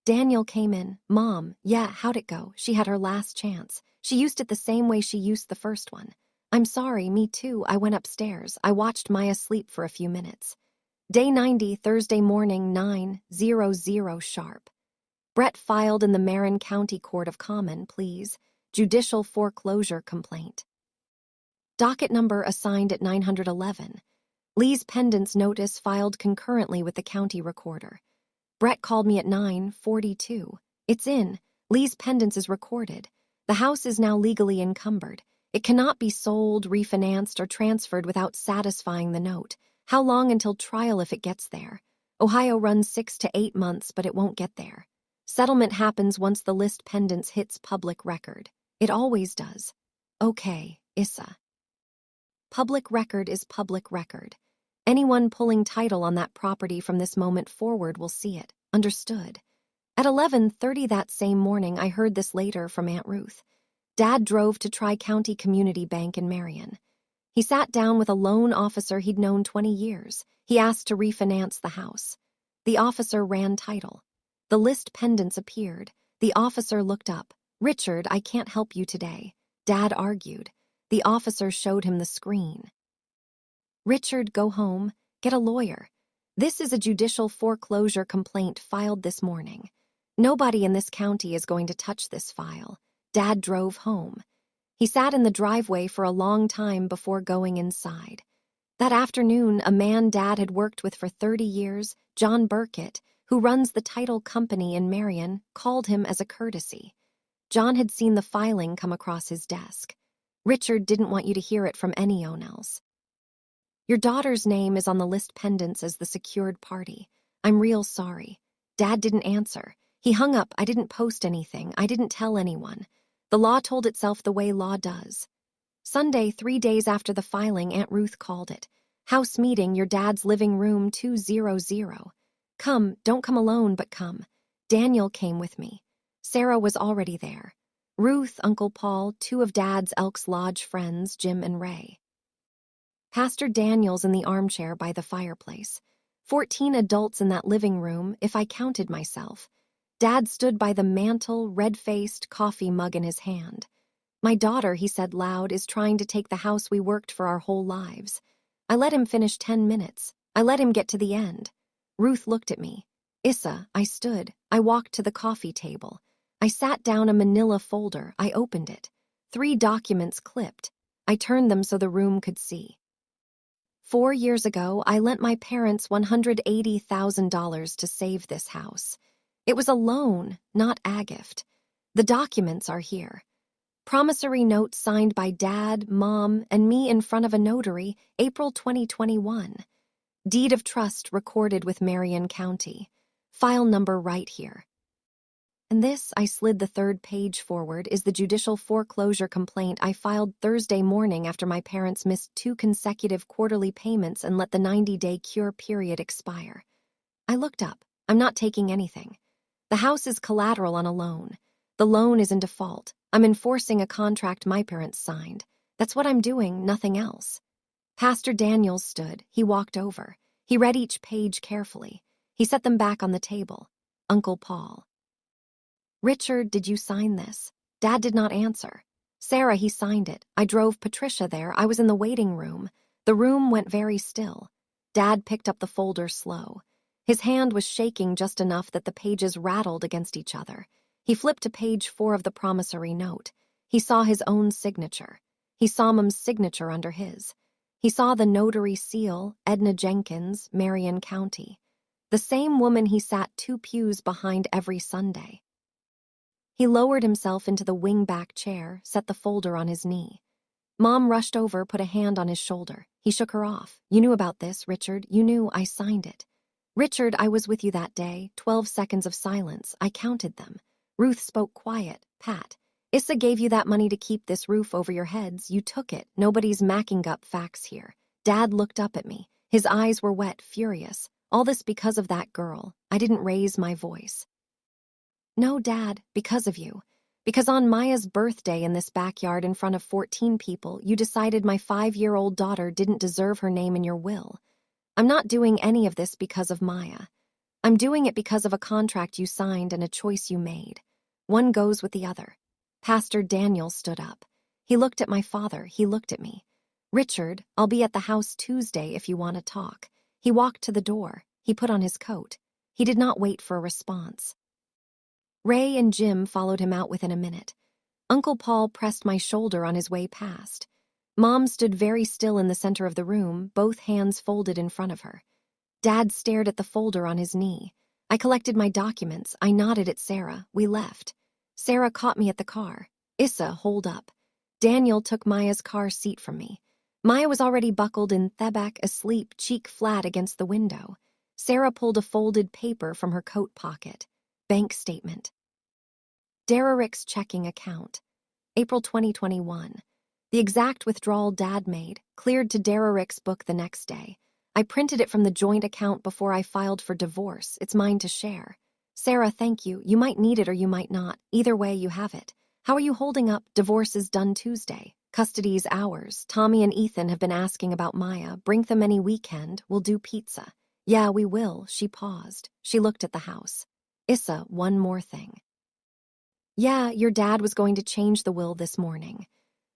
Daniel came in. Mom, yeah, how'd it go? She had her last chance. She used it the same way she used the first one. I'm sorry, me too. I went upstairs. I watched Maya sleep for a few minutes. Day 90, Thursday morning, 9:00 sharp. Brett filed in the Marin County Court of Common, please. Judicial foreclosure complaint. Docket number assigned at 911. Lee's pendants notice filed concurrently with the county recorder. Brett called me at 9:42. It's in. Lee's pendants is recorded. The house is now legally encumbered. It cannot be sold, refinanced, or transferred without satisfying the note. How long until trial if it gets there? Ohio runs 6 to 8 months, but it won't get there. Settlement happens once the list pendants hits public record. It always does. Okay, Issa. Public record is public record. Anyone pulling title on that property from this moment forward will see it. Understood. At 11:30 that same morning, I heard this later from Aunt Ruth. Dad drove to Tri-County Community Bank in Marion. He sat down with a loan officer he'd known 20 years. He asked to refinance the house. The officer ran title. The list pendants appeared. The officer looked up. Richard, I can't help you today. Dad argued. The officer showed him the screen. Richard, go home. Get a lawyer. This is a judicial foreclosure complaint filed this morning. Nobody in this county is going to touch this file. Dad drove home. He sat in the driveway for a long time before going inside. That afternoon, a man Dad had worked with for 30 years, John Burkett, who runs the title company in Marion, called him as a courtesy. John had seen the filing come across his desk. Richard didn't want you to hear it from anyone else. Your daughter's name is on the list pendants as the secured party. I'm real sorry. Dad didn't answer. He hung up. I didn't post anything. I didn't tell anyone. The law told itself the way law does. Sunday, 3 days after the filing, Aunt Ruth called it. House meeting, your dad's living room 200. Come, don't come alone, but come. Daniel came with me. Sarah was already there. Ruth, Uncle Paul, 2 of Dad's Elks Lodge friends, Jim and Ray. Pastor Daniel's in the armchair by the fireplace. 14 adults in that living room, if I counted myself. Dad stood by the mantel, red-faced, coffee mug in his hand. My daughter, he said loud, is trying to take the house we worked for our whole lives. I let him finish 10 minutes. I let him get to the end. Ruth looked at me. Issa, I stood. I walked to the coffee table. I sat down a manila folder. I opened it. 3 documents clipped. I turned them so the room could see. 4 years ago, I lent my parents $180,000 to save this house. It was a loan, not a gift. The documents are here. Promissory note signed by Dad, Mom, and me in front of a notary, April 2021. Deed of trust recorded with Marion County. File number right here. And this, I slid the 3rd page forward, is the judicial foreclosure complaint I filed Thursday morning after my parents missed 2 consecutive quarterly payments and let the 90-day cure period expire. I looked up. I'm not taking anything. The house is collateral on a loan. The loan is in default. I'm enforcing a contract my parents signed. That's what I'm doing, nothing else. Pastor Daniels stood. He walked over. He read each page carefully. He set them back on the table. Uncle Paul. Richard, did you sign this? Dad did not answer. Sarah, he signed it. I drove Patricia there. I was in the waiting room. The room went very still. Dad picked up the folder slow. His hand was shaking just enough that the pages rattled against each other. He flipped to page 4 of the promissory note. He saw his own signature. He saw Mom's signature under his. He saw the notary seal, Edna Jenkins, Marion County. The same woman he sat 2 pews behind every Sunday. He lowered himself into the wing-back chair, set the folder on his knee. Mom rushed over, put a hand on his shoulder. He shook her off. You knew about this, Richard. You knew I signed it. Richard, I was with you that day. 12 seconds of silence. I counted them. Ruth spoke quiet. Pat. Issa gave you that money to keep this roof over your heads. You took it. Nobody's macking up facts here. Dad looked up at me. His eyes were wet, furious. All this because of that girl. I didn't raise my voice. No, Dad, because of you. Because on Maya's birthday in this backyard in front of 14 people, you decided my 5-year-old daughter didn't deserve her name in your will. I'm not doing any of this because of Maya. I'm doing it because of a contract you signed and a choice you made. One goes with the other. Pastor Daniel stood up. He looked at my father. He looked at me. Richard, I'll be at the house Tuesday if you want to talk. He walked to the door. He put on his coat. He did not wait for a response. Ray and Jim followed him out within a minute. Uncle Paul pressed my shoulder on his way past. Mom stood very still in the center of the room, both hands folded in front of her. Dad stared at the folder on his knee. I collected my documents. I nodded at Sarah. We left. Sarah caught me at the car. Issa, hold up. Daniel took Maya's car seat from me. Maya was already buckled in thebak, asleep, cheek flat against the window. Sarah pulled a folded paper from her coat pocket. Bank statement. Derrick's checking account. April 2021. The exact withdrawal Dad made, cleared to Derrick's book the next day. I printed it from the joint account before I filed for divorce. It's mine to share. Sarah, thank you. You might need it or you might not. Either way, you have it. How are you holding up? Divorce is done Tuesday. Custody's ours. Tommy and Ethan have been asking about Maya. Bring them any weekend. We'll do pizza. Yeah, we will. She paused. She looked at the house. Issa, one more thing. Yeah, your dad was going to change the will this morning.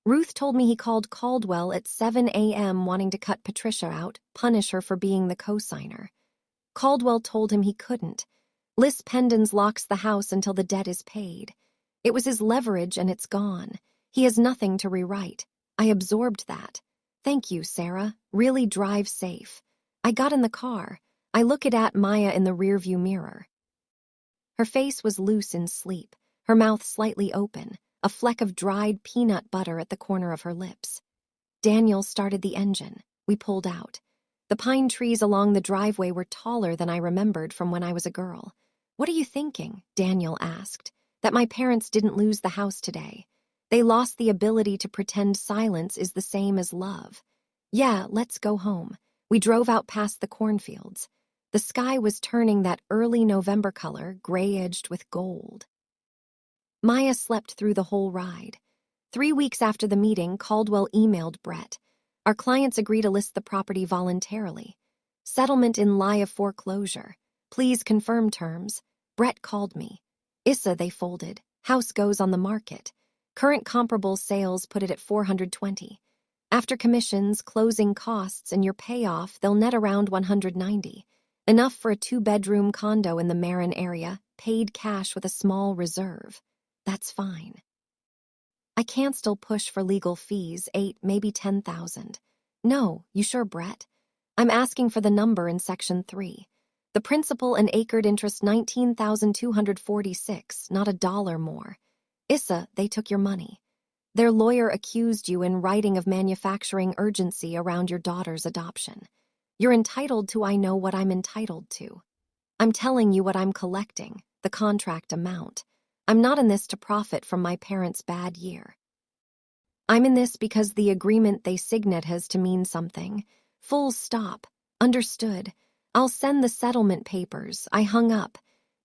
Ruth told me he called Caldwell at 7 a.m. wanting to cut Patricia out, punish her for being the co-signer. Caldwell told him he couldn't. Liz Pendens locks the house until the debt is paid. It was his leverage and it's gone. He has nothing to rewrite. I absorbed that. Thank you, Sarah. Really drive safe. I got in the car. I looked at Maya in the rearview mirror. Her face was loose in sleep, her mouth slightly open, a fleck of dried peanut butter at the corner of her lips. Daniel started the engine. We pulled out. The pine trees along the driveway were taller than I remembered from when I was a girl. What are you thinking? Daniel asked. That my parents didn't lose the house today. They lost the ability to pretend silence is the same as love. Yeah, let's go home. We drove out past the cornfields. The sky was turning that early November color, gray-edged with gold. Maya slept through the whole ride. 3 weeks after the meeting, Caldwell emailed Brett. Our clients agree to list the property voluntarily. Settlement in lie of foreclosure. Please confirm terms. Brett called me. Issa, they folded. House goes on the market. Current comparable sales put it at $420. After commissions, closing costs, and your payoff, they'll net around $190. Enough for a 2-bedroom condo in the Marin area, paid cash with a small reserve. That's fine. I can't still push for legal fees, 8, maybe 10,000. No, you sure, Brett? I'm asking for the number in Section 3. The principal and acred interest 19,246, not $1 more. Issa, they took your money. Their lawyer accused you in writing of manufacturing urgency around your daughter's adoption. You're entitled to I know what I'm entitled to. I'm telling you what I'm collecting, the contract amount. I'm not in this to profit from my parents' bad year. I'm in this because the agreement they signed has to mean something. Full stop. Understood. I'll send the settlement papers. I hung up.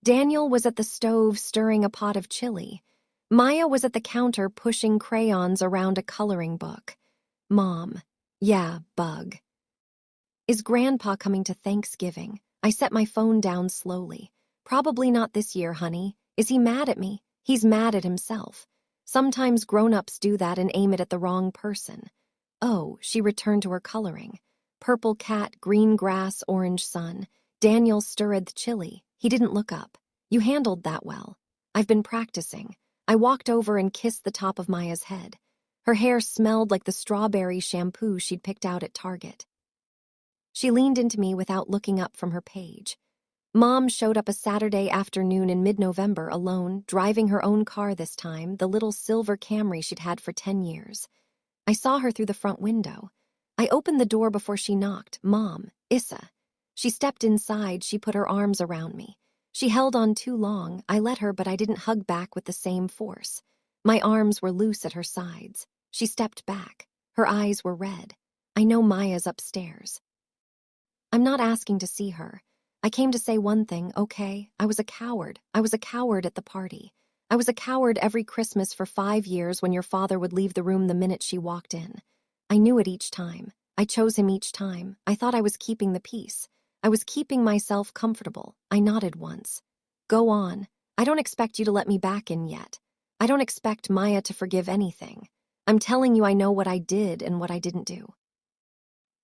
Daniel was at the stove stirring a pot of chili. Maya was at the counter pushing crayons around a coloring book. Mom. Yeah, bug. Is Grandpa coming to Thanksgiving? I set my phone down slowly. Probably not this year, honey. Is he mad at me? He's mad at himself. Sometimes grown-ups do that and aim it at the wrong person. Oh, she returned to her coloring. Purple cat, green grass, orange sun. Daniel stirred chili. He didn't look up. You handled that well. I've been practicing. I walked over and kissed the top of Maya's head. Her hair smelled like the strawberry shampoo she'd picked out at Target. She leaned into me without looking up from her page. Mom showed up a Saturday afternoon in mid-November alone, driving her own car this time, the little silver Camry she'd had for 10 years. I saw her through the front window. I opened the door before she knocked. Mom, Issa. She stepped inside. She put her arms around me. She held on too long. I let her, but I didn't hug back with the same force. My arms were loose at her sides. She stepped back. Her eyes were red. I know Maya's upstairs. I'm not asking to see her. I came to say one thing, okay? I was a coward. I was a coward at the party. I was a coward every Christmas for 5 years when your father would leave the room the minute she walked in. I knew it each time. I chose him each time. I thought I was keeping the peace. I was keeping myself comfortable. I nodded once. Go on. I don't expect you to let me back in yet. I don't expect Maya to forgive anything. I'm telling you I know what I did and what I didn't do.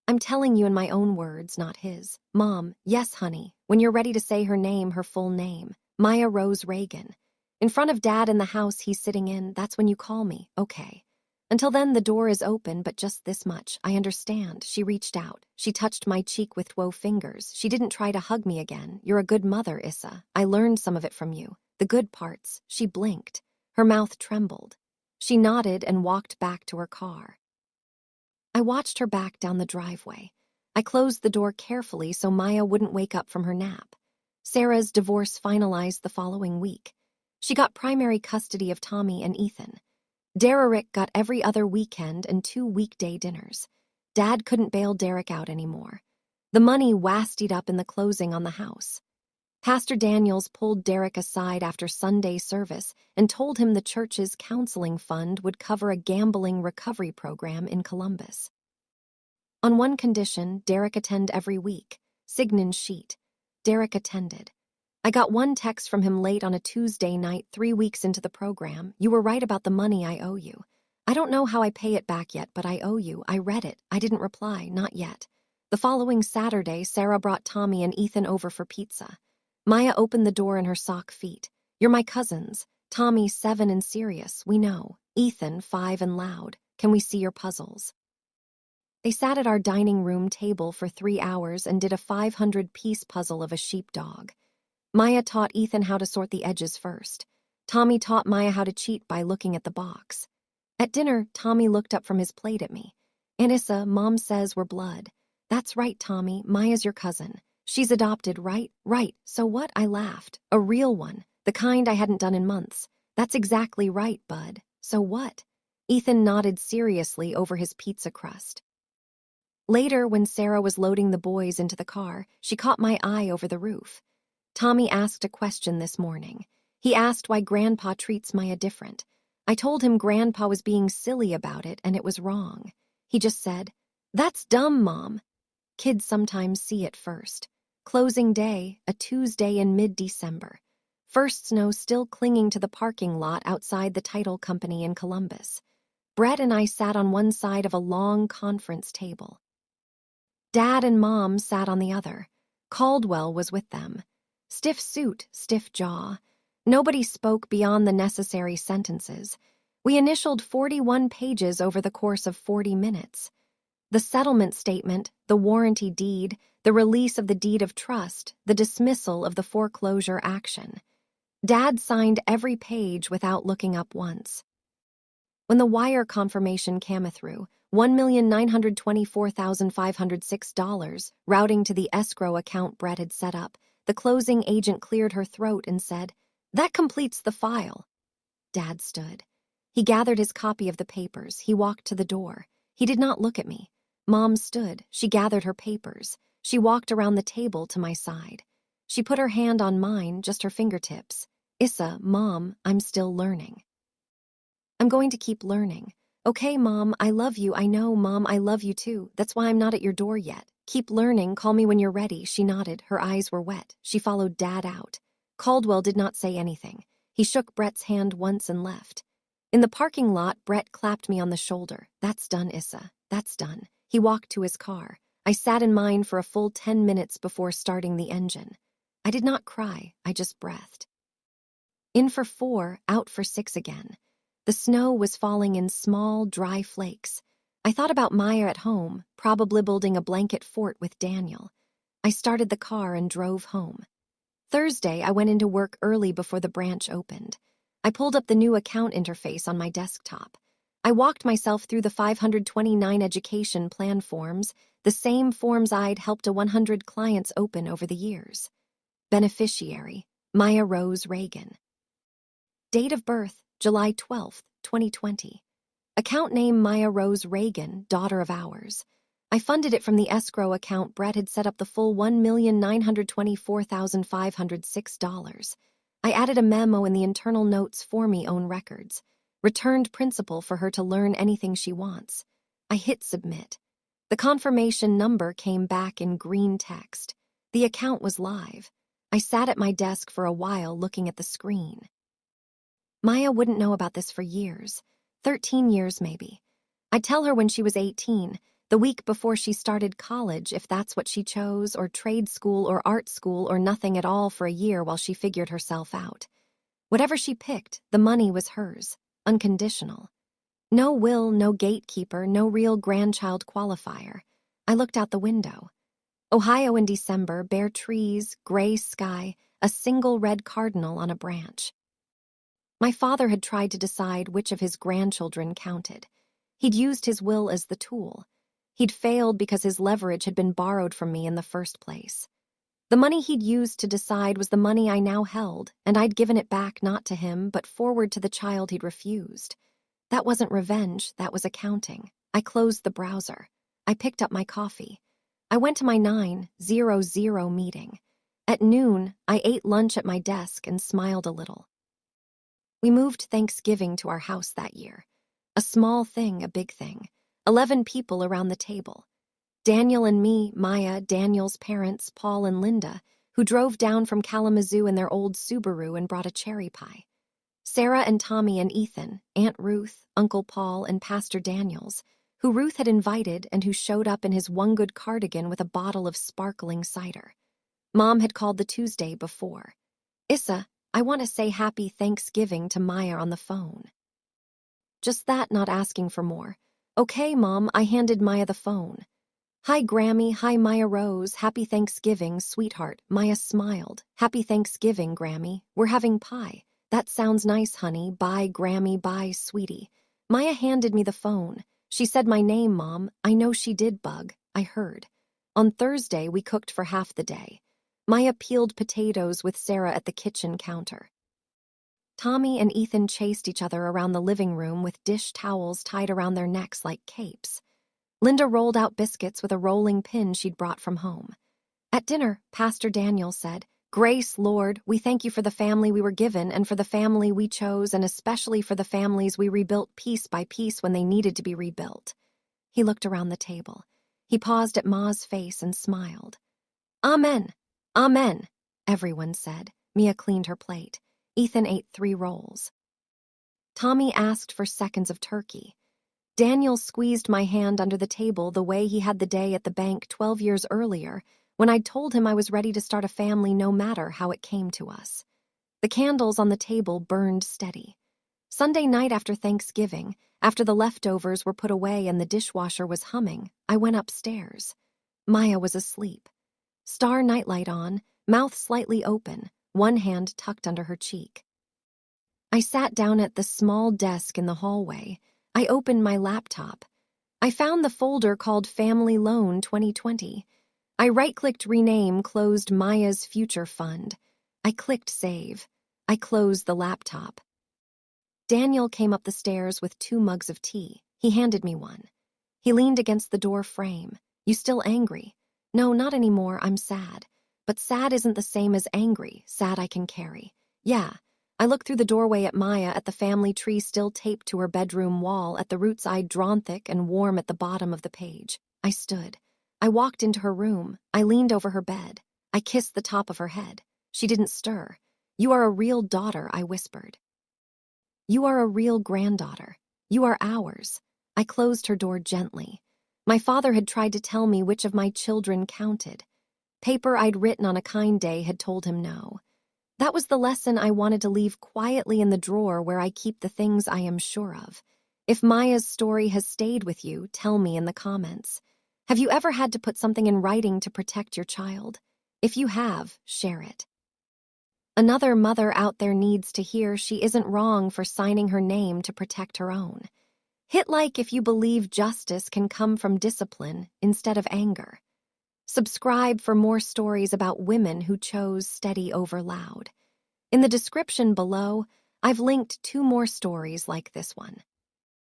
I'm telling you in my own words, not his. Mom, yes, honey, when you're ready to say her name, her full name. Maya Rose Reagan. In front of Dad in the house he's sitting in, that's when you call me, okay. Until then, the door is open, but just this much. I understand. She reached out. She touched my cheek with 12 fingers. She didn't try to hug me again. You're a good mother, Issa. I learned some of it from you. The good parts. She blinked. Her mouth trembled. She nodded and walked back to her car. I watched her back down the driveway. I closed the door carefully so Maya wouldn't wake up from her nap. Sarah's divorce finalized the following week. She got primary custody of Tommy and Ethan. Derek got every other weekend and 2 weekday dinners. Dad couldn't bail Derek out anymore. The money wastied up in the closing on the house. Pastor Daniels pulled Derek aside after Sunday service and told him the church's counseling fund would cover a gambling recovery program in Columbus. On one condition, Derek attend every week. Signan's sheet. Derek attended. I got one text from him late on a Tuesday night 3 weeks into the program. You were right about the money I owe you. I don't know how I pay it back yet, but I owe you. I read it. I didn't reply, not yet. The following Saturday, Sarah brought Tommy and Ethan over for pizza. Maya opened the door in her sock feet. You're my cousins. Tommy, 7 and serious, we know. Ethan, 5 and loud. Can we see your puzzles? They sat at our dining room table for 3 hours and did a 500-piece puzzle of a sheepdog. Maya taught Ethan how to sort the edges first. Tommy taught Maya how to cheat by looking at the box. At dinner, Tommy looked up from his plate at me. Anissa, Mom says we're blood. That's right, Tommy. Maya's your cousin. She's adopted, right? Right. So what? I laughed. A real one. The kind I hadn't done in months. That's exactly right, bud. So what? Ethan nodded seriously over his pizza crust. Later, when Sarah was loading the boys into the car, she caught my eye over the roof. Tommy asked a question this morning. He asked why Grandpa treats Maya different. I told him Grandpa was being silly about it and it was wrong. He just said, "That's dumb, Mom." Kids sometimes see it first. Closing day, a Tuesday in mid-December. First snow still clinging to the parking lot outside the title company in Columbus. Brett and I sat on one side of a long conference table. Dad and Mom sat on the other. Caldwell was with them. Stiff suit, stiff jaw. Nobody spoke beyond the necessary sentences. We initialed 41 pages over the course of 40 minutes. The settlement statement, the warranty deed, the release of the deed of trust, the dismissal of the foreclosure action. Dad signed every page without looking up once. When the wire confirmation came through, $1,924,506, routing to the escrow account Brett had set up, the closing agent cleared her throat and said, "That completes the file." Dad stood. He gathered his copy of the papers. He walked to the door. He did not look at me. Mom stood. She gathered her papers. She walked around the table to my side. She put her hand on mine, just her fingertips. Issa, Mom, I'm still learning. I'm going to keep learning. Okay, Mom, I love you. I know, Mom, I love you too. That's why I'm not at your door yet. Keep learning. Call me when you're ready. She nodded. Her eyes were wet. She followed Dad out. Caldwell did not say anything. He shook Brett's hand once and left. In the parking lot, Brett clapped me on the shoulder. That's done, Issa. That's done. He walked to his car. I sat in mine for a full 10 minutes before starting the engine. I did not cry. I just breathed. In for 4, out for 6 again. The snow was falling in small, dry flakes. I thought about Maya at home, probably building a blanket fort with Daniel. I started the car and drove home. Thursday, I went into work early before the branch opened. I pulled up the new account interface on my desktop. I walked myself through the 529 education plan forms, the same forms I'd helped 100 clients open over the years. Beneficiary, Maya Rose Reagan. Date of birth, July 12, 2020. Account name Maya Rose Reagan, daughter of ours. I funded it from the escrow account Brett had set up the full $1,924,506. I added a memo in the internal notes for me own records. Returned principal for her to learn anything she wants. I hit submit. The confirmation number came back in green text. The account was live. I sat at my desk for a while looking at the screen. Maya wouldn't know about this for years. 13 years maybe. I'd tell her when she was 18, the week before she started college, if that's what she chose, or trade school or art school or nothing at all for a year while she figured herself out. Whatever she picked, the money was hers, unconditional. No will, no gatekeeper, no real grandchild qualifier. I looked out the window. Ohio in December, bare trees, gray sky, a single red cardinal on a branch. My father had tried to decide which of his grandchildren counted. He'd used his will as the tool. He'd failed because his leverage had been borrowed from me in the first place. The money he'd used to decide was the money I now held, and I'd given it back not to him, but forward to the child he'd refused. That wasn't revenge, that was accounting. I closed the browser. I picked up my coffee. I went to my 9:00 meeting. At noon, I ate lunch at my desk and smiled a little. We moved Thanksgiving to our house that year. A small thing, a big thing. 11 people around the table. Daniel and me, Maya, Daniel's parents, Paul and Linda, who drove down from Kalamazoo in their old Subaru and brought a cherry pie. Sarah and Tommy and Ethan, Aunt Ruth, Uncle Paul, and Pastor Daniels, who Ruth had invited and who showed up in his one good cardigan with a bottle of sparkling cider. Mom had called the Tuesday before. Issa, I want to say happy Thanksgiving to Maya on the phone. Just that, not asking for more. Okay, Mom, I handed Maya the phone. Hi, Grammy. Hi, Maya Rose. Happy Thanksgiving, sweetheart. Maya smiled. Happy Thanksgiving, Grammy. We're having pie. That sounds nice, honey. Bye, Grammy. Bye, sweetie. Maya handed me the phone. She said my name, Mom. I know she did, Bug. I heard. On Thursday, we cooked for half the day. Maya peeled potatoes with Sarah at the kitchen counter. Tommy and Ethan chased each other around the living room with dish towels tied around their necks like capes. Linda rolled out biscuits with a rolling pin she'd brought from home. At dinner, Pastor Daniel said, Grace, Lord, we thank you for the family we were given and for the family we chose and especially for the families we rebuilt piece by piece when they needed to be rebuilt. He looked around the table. He paused at Ma's face and smiled. Amen. Amen, everyone said. Mia cleaned her plate. Ethan ate 3 rolls. Tommy asked for seconds of turkey. Daniel squeezed my hand under the table the way he had the day at the bank 12 years earlier when I'd told him I was ready to start a family no matter how it came to us. The candles on the table burned steady. Sunday night after Thanksgiving, after the leftovers were put away and the dishwasher was humming, I went upstairs. Maya was asleep. Star nightlight on, mouth slightly open, one hand tucked under her cheek. I sat down at the small desk in the hallway. I opened my laptop. I found the folder called Family Loan 2020. I right-clicked Rename, closed Maya's Future Fund. I clicked Save. I closed the laptop. Daniel came up the stairs with 2 mugs of tea. He handed me one. He leaned against the door frame. You still angry? No, not anymore, I'm sad. But sad isn't the same as angry, sad I can carry. Yeah. I looked through the doorway at Maya at the family tree still taped to her bedroom wall, at the roots I'd drawn thick and warm at the bottom of the page. I stood. I walked into her room. I leaned over her bed. I kissed the top of her head. She didn't stir. You are a real daughter, I whispered. You are a real granddaughter. You are ours. I closed her door gently. My father had tried to tell me which of my children counted. Paper I'd written on a kind day had told him no. That was the lesson I wanted to leave quietly in the drawer where I keep the things I am sure of. If Maya's story has stayed with you, tell me in the comments. Have you ever had to put something in writing to protect your child? If you have, share it. Another mother out there needs to hear she isn't wrong for signing her name to protect her own. Hit like if you believe justice can come from discipline instead of anger. Subscribe for more stories about women who chose steady over loud. In the description below, I've linked 2 more stories like this one.